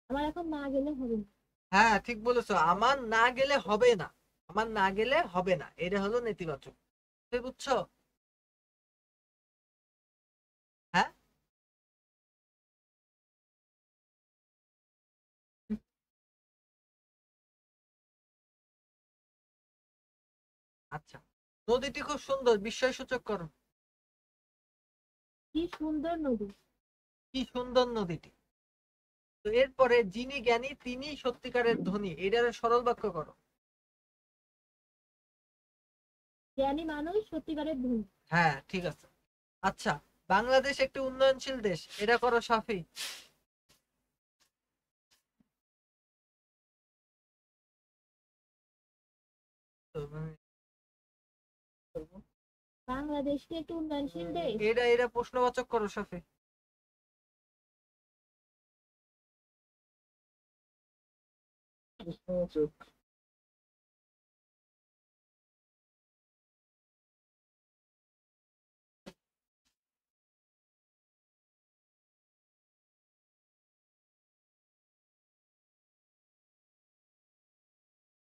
আমার এখন না গেলে হবে না। হ্যাঁ, ঠিক বলেছো, আমার না গেলে হবে না, আমার না গেলে হবে না, এটা হলো নেতিবাচক, তুমি বুঝছো? হ্যাঁ। আচ্ছা, নদীটি খুব সুন্দর, বিস্ময়সূচক করো। কি সুন্দর নদী। কি সুন্দর নদীটি। তো এরপরে যিনি জ্ঞানী তিনি সত্যিকারের ধনী, এটারে সরল বাক্য করো। জ্ঞানী মানুষ সত্যিকারের ধনী। হ্যাঁ, ঠিক আছে। আচ্ছা, বাংলাদেশ একটি উন্নয়নশীল দেশ, এটা করো সাফি। তো বাংলাদেশ কি একটু উন্নয়নশীল দেশ? এটা প্রশ্নবাচক করো সাফি। প্রশ্নবাচক।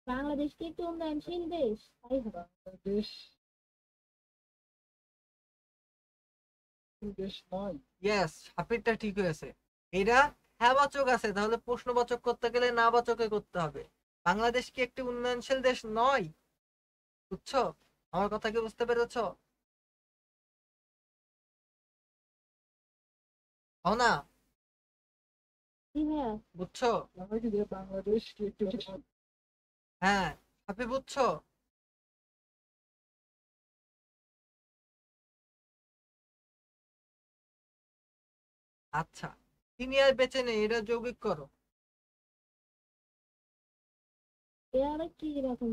বাংলাদেশ কি একটু উন্নয়নশীল দেশ? তাই হবে। বাংলাদেশ দেশ নয়। ইয়েস, সাফিরটা ঠিক হয়েছে। এটা হ্যাঁ বাচক আছে, তাহলে প্রশ্নবাচক করতে গেলে না বাচকে করতে হবে। বাংলাদেশ কি একটি উন্নয়নশীল দেশ নয়, বুঝছো? আমার কথা কি বুঝতে পেরেছো? হও না? জি ভাইয়া। বুঝছো? আমরা কি যে বাংলাদেশ কি একটু হ্যাঁ, সাফি বুঝছো? আচ্ছা, তিনি আর বেঁচে নেই, এটা যৌগিক করো। এ আবার কি রকম?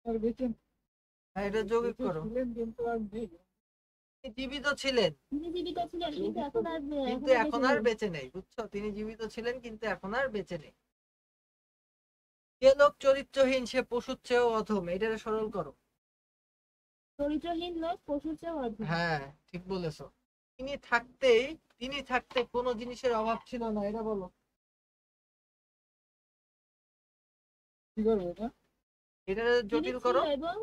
আর বেঁচে হ্যাঁ, এটা যৌগিক বেঁচে করো। ছিলেন কিন্তু আর নেই। তিনি জীবিত ছিলেন তিনি জীবিত ছিলেন কিন্তু এখন আর কিন্তু এখন আর বেঁচে নেই, বুঝছো? তিনি জীবিত ছিলেন কিন্তু এখন আর বেঁচে নেই। যে লোক চরিত্রহীন সে পশুর চেয়েও অধম, এটা সরল করো। চরিত্রহীন লোক পশুর চেয়েও অধম। হ্যাঁ, ঠিক বলেছো। তিনি থাকতেই তিনি থাকতে কোনো জিনিসের অভাব ছিল না, এটা বলো। কি করবো এটা? এটা তিনি জটিল ছিল করো। এবং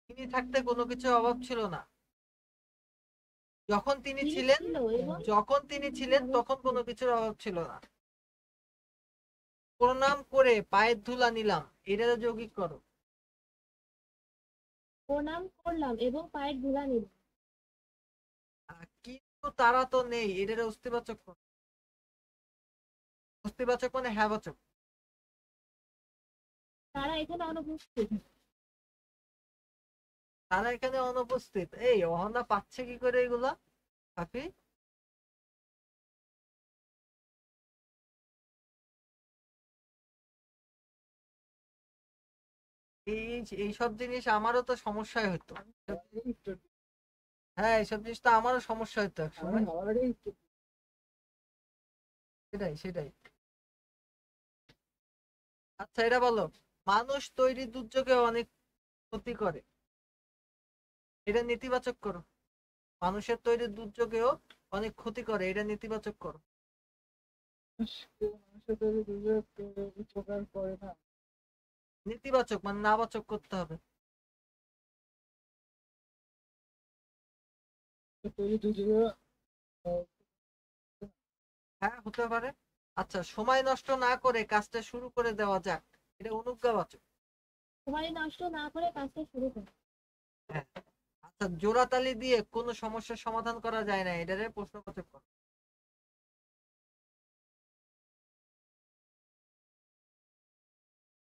তিনি থাকতে কোনো কিছুর অভাব ছিল না। যখন তিনি তিনি ছিলেন, ছিল এবং যখন তিনি ছিলেন তখন কোনো কিছুর অভাব ছিল না। প্রণাম করে পায়ের ধুলা নিলাম, এটা যৌগিক করো। প্রণাম করলাম এবং পায়ের ধুলা নিলাম। কিন্তু তারা তো নেই, এটার অস্তিবাচক করো। অস্তিবাচক মানে হ্যাঁ বাচক। তারা এখানে অনুপস্থিত। তারা এখানে অনুপস্থিত। এই অহনা পাচ্ছে কি করে এগুলা সাফি? এই এইসব জিনিস আমারও তো সমস্যায় হতো। হ্যাঁ, এইসব জিনিস তো আমারও সমস্যা হতো একসময়। সেটাই সেটাই। আচ্ছা এটা বলো, মানুষ তৈরি দুর্যোগে অনেক ক্ষতি করে, এটা নেতিবাচক করো। মানুষের তৈরি দুর্যোগেও অনেক ক্ষতি করে, এটা নেতিবাচক করো। মানুষের তৈরি দুর্যোগ উপকার করে না। নেতিবাচক মানে নাবাচক করতে হবে। তৈরি দুর্যোগে হ্যাঁ হতে পারে। আচ্ছা, সময় নষ্ট না করে কাজটা শুরু করে দেওয়া যাক, এটা অনুজ্ঞাবাচক। সময় নষ্ট না করে কাজটা শুরু করো। হ্যাঁ। আচ্ছা, জোড়াতালি দিয়ে কোনো সমস্যার সমাধান করা যায় না, এটারে প্রশ্নবাচক করো।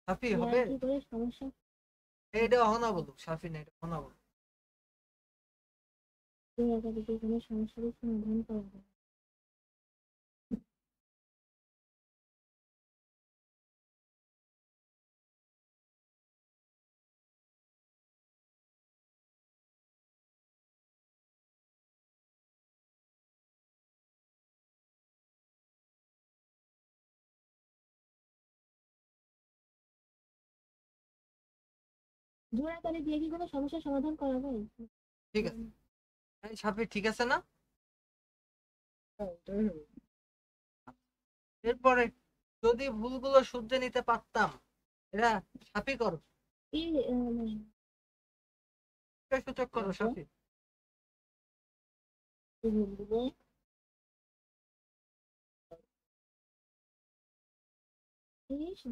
সাফি হবে? কি করে সমস্যা এটা অহনা বলুক, সাফি না, এটা অহনা বলুক। কোনো সমস্যার সমাধান করা যায়। জোড়াতালি দিয়ে কি কোনো সমস্যার সমাধান করা যায়? ঠিক আছে। এই সাফি ঠিক আছে না? ওটাই হবে। এরপরে যদি ভুলগুলো শুধরে নিতে পারতাম, এটা সাফি করো। কি সূচক করো সাফি। ভুলগুলো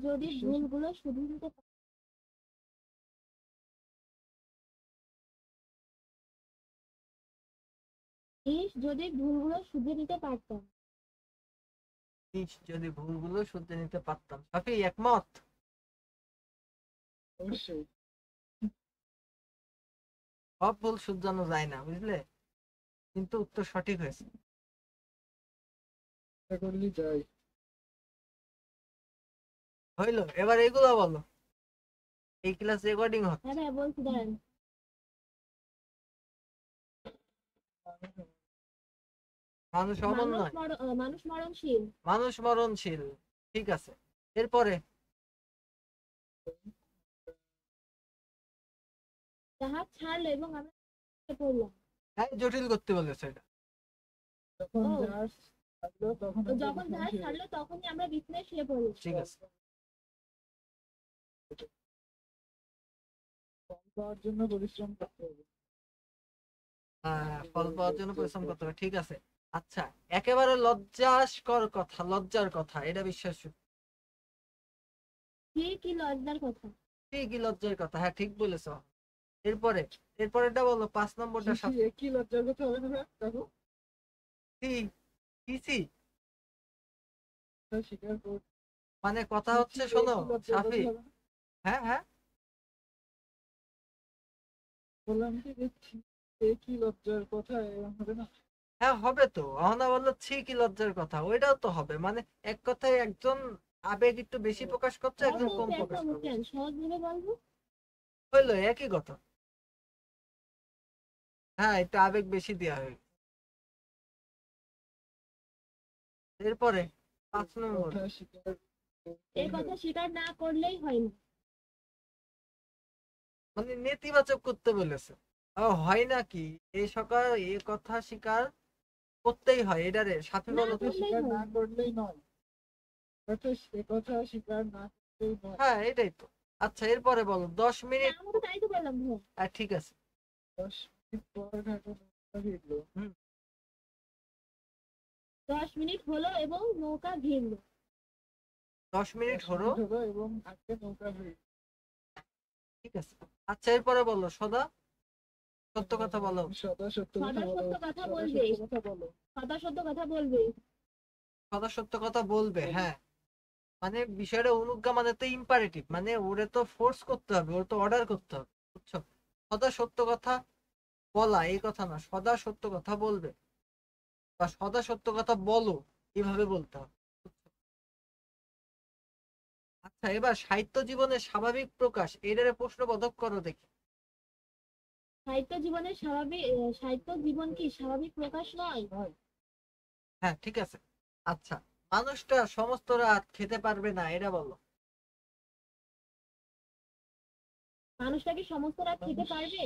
যদি ভুলগুলো শুধরে নিতে যদি ভুলগুলো শুধরে নিতে পারতাম। যদি ভুলগুলো শুধরে নিতে পারতাম। সাফি একমত? অবশ্যই সব ভুল শুধরানো যায় না, বুঝলে, কিন্তু উত্তর সঠিক হয়েছে। এটা করলেই যাই। হইলো, এবার এগুলো বলো। এই ক্লাস রেকর্ডিং হচ্ছে। হ্যাঁ বলছি দাঁড়ান। মানুষ অমন নয়, মানুষ মরণশীল। মানুষ মরণশীল। ঠিক আছে, এরপরে জাহাজ ছাড়লো এবং আমরা পড়লাম। হ্যাঁ, জটিল করতে বলেছে এটা। যখন জাহাজ ছাড়লো তখন যখন জাহাজ ছাড়লো তখনই আমরা বিছানায় শুয়ে পড়লাম। ঠিক আছে। ফল পাওয়ার জন্য পরিশ্রম করতে হবে। হ্যাঁ, ফল পাওয়ার জন্য পরিশ্রম করতে হবে, ঠিক আছে। আচ্ছা, একেবারে লজ্জাস্কর কথা, লজ্জার কথা, এটা বিশ্বাসযোগ্য। কি লজ্জার কথা? ঠিকই লজ্জার কথা, হ্যাঁ ঠিক বলেছো। এরপরে এরপরেটা বলো, 5 নম্বরটা। কি লজ্জার কথা হবে না দেখো? স্বীকার কর। মানে কথা হচ্ছে, শোনো সাফি। হ্যাঁ হ্যাঁ বললাম কি লজ্জার কথা হবে না? হ্যাঁ হবে তো। অহনা বললো কি লজ্জার কথা, ওইটাও তো হবে। মানে এক কথায় একজন আবেগ একটু বেশি প্রকাশ করছে, একজন কম প্রকাশ করছে। সহজ ভাবে বলবো। হইলো একই কথা। হ্যাঁ, একটু আবেগ বেশি দেওয়া হয়। এরপরে 5 নম্বর, এই কথা স্বীকার না করলেই হয় না। মানে নেতিবাচক করতে বলেছে। হয় না কি, এই সকাল এ কথা স্বীকার করতেই হয় এটারে সাফি না বলো তো। করলেই স্বীকার হয়। না করলেই নয়, কথা সে কথা স্বীকার না করলেই নয়। হ্যাঁ এটাই তো। আচ্ছা এরপরে বলো 10 মিনিট। আমি তো তাই তো বললাম ভাই। ঠিক আছে। 10 মিনিট পর ঘাটে নৌকা ভিড়লো। হুম 10 মিনিট হলো এবং নৌকা ভিড়লো। 10 মিনিট 10 হলো। মিনিট হলো এবং ঘাটে নৌকা ভিড়লো। ঠিক আছে। আচ্ছা এরপরে বলো সদা সত্য কথা বলো। সদা সত্য কথা সদা বলো। সত্য কথা সদা বলবে। সত্য কথা বলো। সদা সত্য কথা বলবে। সদা সত্য কথা বলবে, হ্যাঁ। মানে বিষয়টা অনুজ্ঞা মানে তো ইম্পারেটিভ, মানে ওরে তো ফোর্স করতে হবে, ওর তো অর্ডার করতে হবে, বুঝছো? সদা সত্য কথা বলা এই কথা না, সদা সত্য কথা বলবে বা সদা সত্য কথা বলো, এভাবে বলতে হবে, বুঝছো? আচ্ছা এবার সাহিত্য জীবনের স্বাভাবিক প্রকাশ এটারে প্রশ্নবোধক করো দেখি। সাহিত্য জীবন কি স্বাভাবিক প্রকাশ নয়? নয়। হ্যাঁ ঠিক আছে। আচ্ছা মানুষটা সমস্ত রাত খেতে পারবে না এটা বলো। মানুষটা কি সমস্ত রাত খেতে মানুষ পারবে?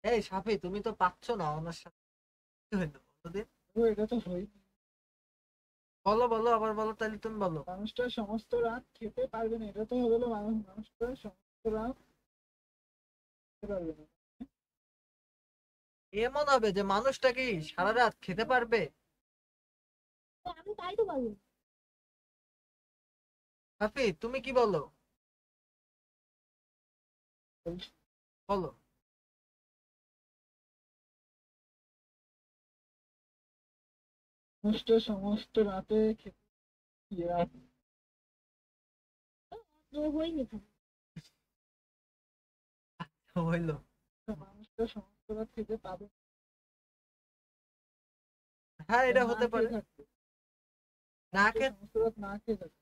এই সাফি তুমি তো পাচ্ছ না ওনার সাথে, কি হইলো বলো দিন? এটা তো হই। বলো বলো আবার বলো, তাহলে তুমি বলো। মানুষটা সমস্ত রাত খেতে পারবে না, এটা তো হলো মানুষটা সমস্ত রাত খেতে পারবে না। এমন হবে যে মানুষটা কি সারা রাত খেতে পারবে? আমি তাই তো বললাম। সাফি তুমি কি বলো? বলো। মানুষটা সমস্ত রাতে খেতে রাত তো হয়নি থাকে। হইলো। মানুষটা সমস্ত রাত খেতে পাবে হ্যাঁ এটা না, হতে খেয়ে পারে। থাকবে। না মানুষটা খেয়ে। সমস্ত রাত না খেয়ে থাকবে।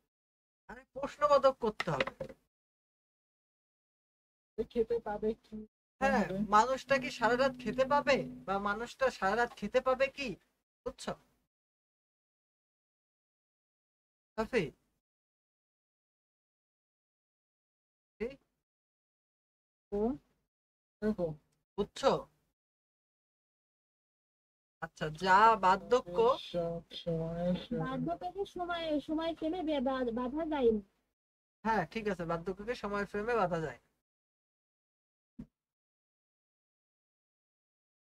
আরে প্রশ্নবোধক করতে হবে। খেতে পাবে কি হ্যাঁ হবে? মানুষটা কি সারা রাত খেতে পাবে, বা মানুষটা সারা রাত খেতে পাবে কি, বুঝছো সাফি? কি? তো দেখো, বুঝছো? আচ্ছা যা বার্ধক্য। সব সময় বার্ধক্যকে সময় ফ্রেমে বাধা যায়নি। হ্যাঁ ঠিক আছে, বার্ধক্যকে সময় ফ্রেমে বাঁধা যায়।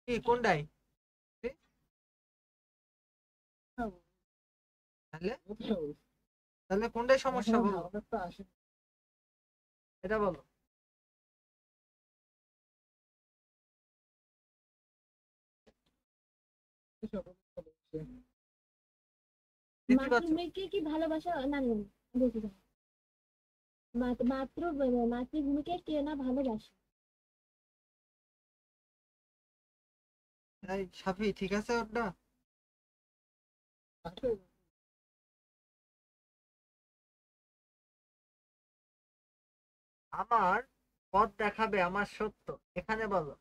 কি কোনটাই? কি? তাহলে তাহলে কোনটাই সমস্যা বলো, আমাদের তো আসে এটা বলো। নেতিবাচক। মাতৃভূমিকে কি ভালোবাসা না না না, বলতে চাই। মাতৃভূমিকে কে না ভালোবাসে? এই সাফি ঠিক আছে ওটা? আসে। আমার পথ দেখাবে আমার সত্য, এখানে বলো।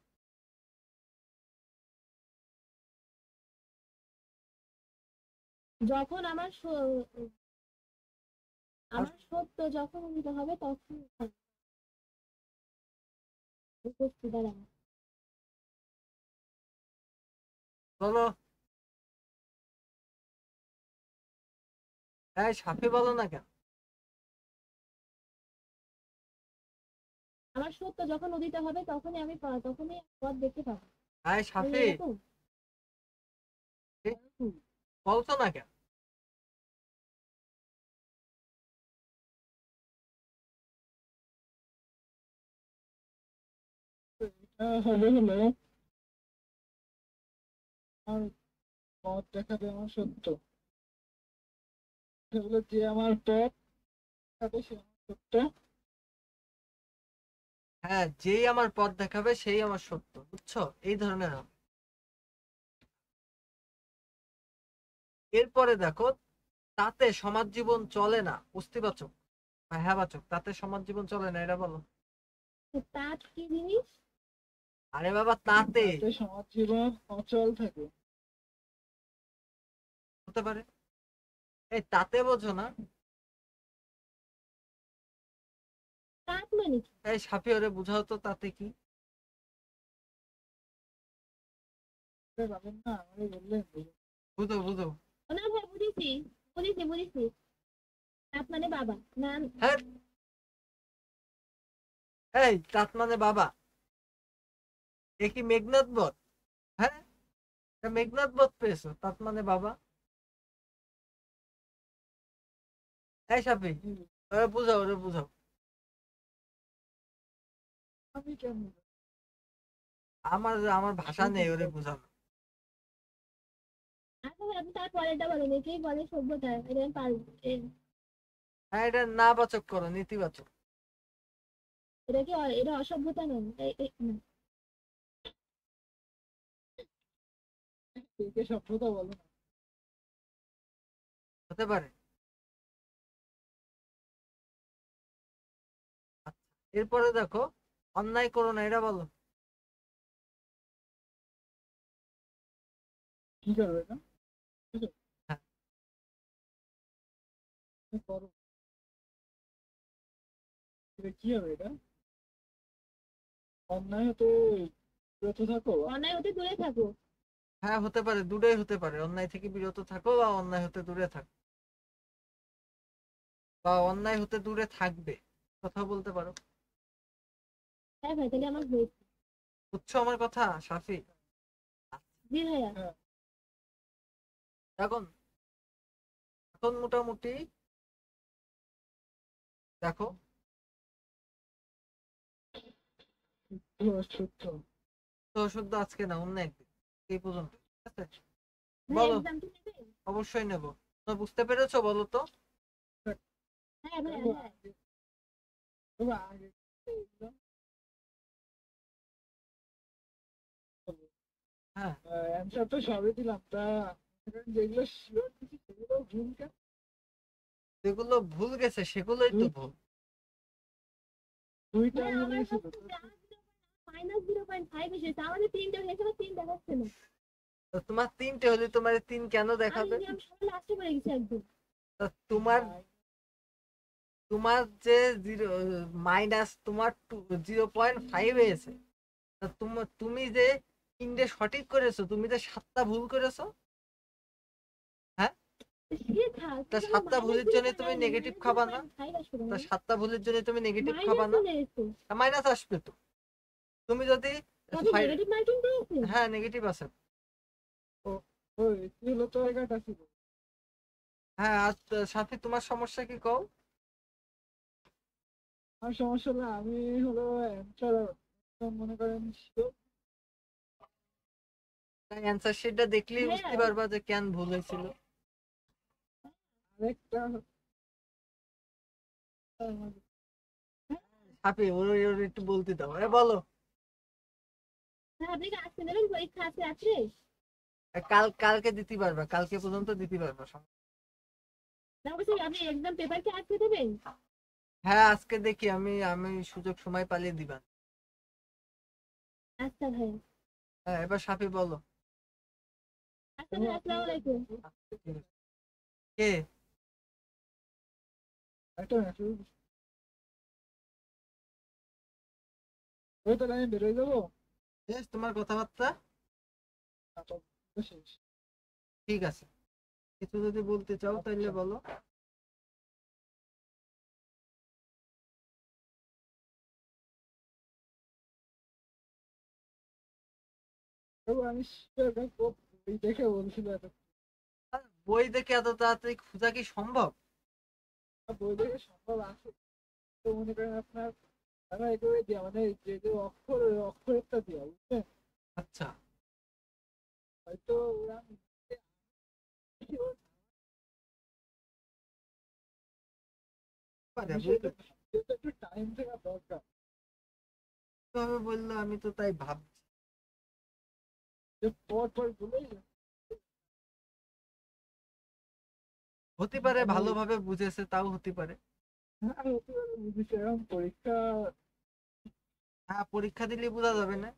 যখন আমার সত্য যখন উদিত হবে তখন উপস্থিত দাঁড়াবে। বলো। এই সাফি বলো না কেন? আমার সত্য যখন উদিত হবে তখনই পথ দেখতে পাবো। এই সাফি এরকম। বলছো না কেন? হলো আমার পথ দেখাবে আমার সত্য। হলো যে আমার পথ দেখাবে সে আমার সত্য। হ্যাঁ যেই আমার পথ দেখাবে সেই আমার সত্য, বুঝছো? এই ধরনের হবে। এরপরে দেখো তাতে সমাজ জীবন চলে না, অস্তিবাচক বা হ্যাঁবাচক, তাতে সমাজ জীবন চলে না এটা বলো। তো তাঁত কি জিনিস? আরে বাবা তাতে তাতে সমাজ জীবন অচল থাকে। হতে পারে। এই তাতে বোঝো না? তাঁত মানে কি? এই সাফি ওরে বুঝাও তো তাতে কি। এটা পাবেন না, আমাকে বললেন বুঝো বুঝো। না ভাই, বুঝেছি বুঝেছি বুঝেছি। তার মানে বাবা না? হ্যাঁ, এই তাত মানে বাবা, এ কি মেঘনাথ বধ? হ্যাঁ, এটা মেঘনাথ বধ পেয়েছো, তাত মানে বাবা। এই সাপি, ওরে বুঝাও, ওরে বুঝাও। আমি কেমন আমার আমার ভাষা নেই ওরে বুঝানো। আচ্ছা ভাই, আপনি তার পরেরটা বলেন, একেই বলে সভ্যতা, এটা আমি পারবো। হ্যাঁ, এটা নাবাচক করো, নেতিবাচক। এটা কি এটা অসভ্যতা নয়? না। কে সভ্যতা বলো না। হতে পারে। আচ্ছা, এরপরে দেখো, অন্যায় করো না, এটা বলো। কি করবে এটা? হ্যাঁ, করো, এটা কি হবে এটা? অন্যায় হতে বিরত থাকো। অন্যায় হতে দূরে থাকো। হ্যাঁ হতে পারে, দূরেই হতে পারে, অন্যায় থেকে বিরত থাকো বা অন্যায় হতে দূরে থাকো, বা অন্যায় হতে দূরে থাকবে, কথা বলতে পারো। হ্যাঁ ভাই, তাহলে আমার হয়েছে। বুঝছো আমার কথা সাফি? জি ভাইয়া। হ্যাঁ, এখন এখন মোটামুটি দেখো, সত্য। তো শুদ্ধ আজকে না, অন্য একদিন, এই পর্যন্ত, ঠিক আছে? ভাই বলো। এক্সাম কি নেবেন? অবশ্যই নেবো। তোমরা বুঝতে পেরেছো বলো তো? হ্যাঁ ভাইয়া, হ্যাঁ। তবে আগে হ্যাঁ, অ্যান্সার তো সবই দিলাম, তা যেগুলো শিওর কিছু সেগুলো ভুল কেন? যেগুলো ভুল গেছে সেগুলোই তো ভুল। দুইটা ভাইয়া ভুল আমার গেছিল। -0.5 এসেছে, আমাদের তিনটা হয়েছে, আমার তিন দেখাচ্ছে না। তো তোমার তিনটে হলে তোমার তিন কেন আমি দেখাবে? আমি সবাই লাস্টে পড়ে গেছি একদম। তা তোমার তোমার যে জিরো মাইনাস তোমার 0.5 হয়েছে, তা তুমি যে তিনটে সঠিক করেছো, তুমি যে সাতটা ভুল করেছো। হ্যাঁ, সে থাক, তা কিন্তু আমার সাতটা ভুলের জন্য তুমি নেগেটিভ খাবা না? -0.5 আসবে তা না। সাতটা ভুলের জন্য তুমি নেগেটিভ খাবা মাইনাস না? চলে এসেছে। মাইনাস আসবে তো। তুমি যদি তবে নেগেটিভ মার্কিং দিয়েছে। হ্যাঁ, নেগেটিভ আছে। ওই কি হলো তো জায়গাটা ছিল। হ্যাঁ, আর সাথে তোমার সমস্যা কি কও? আর সমস্যা হলো আমি হলো অ্যান্সার মনে করেন শিওর। তাই অ্যান্সার শিটটা দেখলেই ভাইয়া, বুঝতে পারবা যে কেন ভুল হয়েছিল। আরেকটা হাপি, ওর ওর একটু বলতে দাও, বলো। হ্যাঁ, আপনি কি আসতে দেবেন? পরীক্ষা আছে রাত্রে? কালকে দিতে পারবা, কালকে পর্যন্ত দিতে পারবা। না বলছি, আপনি এক্সাম পেপার কি আজকে দেবেন? হ্যাঁ, আজকে দেখি, আমি আমি সুযোগ সময় পালিয়ে দিবা। আচ্ছা ভাইয়া। হ্যাঁ, এবার সাপি বলো। আচ্ছা ভাই, আসসালামু আলাইকুম। কে? একটা মেসেজ ওই তাহলে আমি বেরোয় যাবো। বেশ, তোমার কথাবার্তা শেষ। ঠিক আছে। কিছু যদি বলতে চাও তাহলে বলো। তবু আমি sure দেখবো, বই দেখে বলছিল এত। আর বই দেখে এত তাড়াতাড়ি খোঁজা কি সম্ভব? বই দেখে সম্ভব আছে, তো মনে করেন আপনার তারা এগুলো দেওয়া মানে যে যে অক্ষর ওই অক্ষরেরটা দেওয়া বুঝছেন। আচ্ছা, হয়তো ওরা পারে, বিষয়টা ভাবতে একটু টাইম থাকা দরকার। কিভাবে বললো, আমি তো তাই ভাবছি। যে পর পর বলেই হতে পারে মানে ভালোভাবে বুঝেছে, তাও হতে পারে। আর হতে পারে বুঝেছি এখন পরীক্ষা হ্যাঁ, পরীক্ষা দিলে বোঝা যাবে না।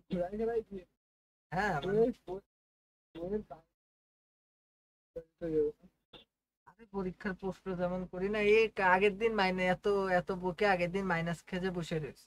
ঘোরায় ঘেরাই দিয়ে হ্যাঁ, বইয়ের বইয়ের দাম আরে পরীক্ষার প্রশ্ন যেমন করি না, এই আগের দিন মাইনে এত এত বকে আগের দিন মাইনাস খেজে বসে রয়েছে।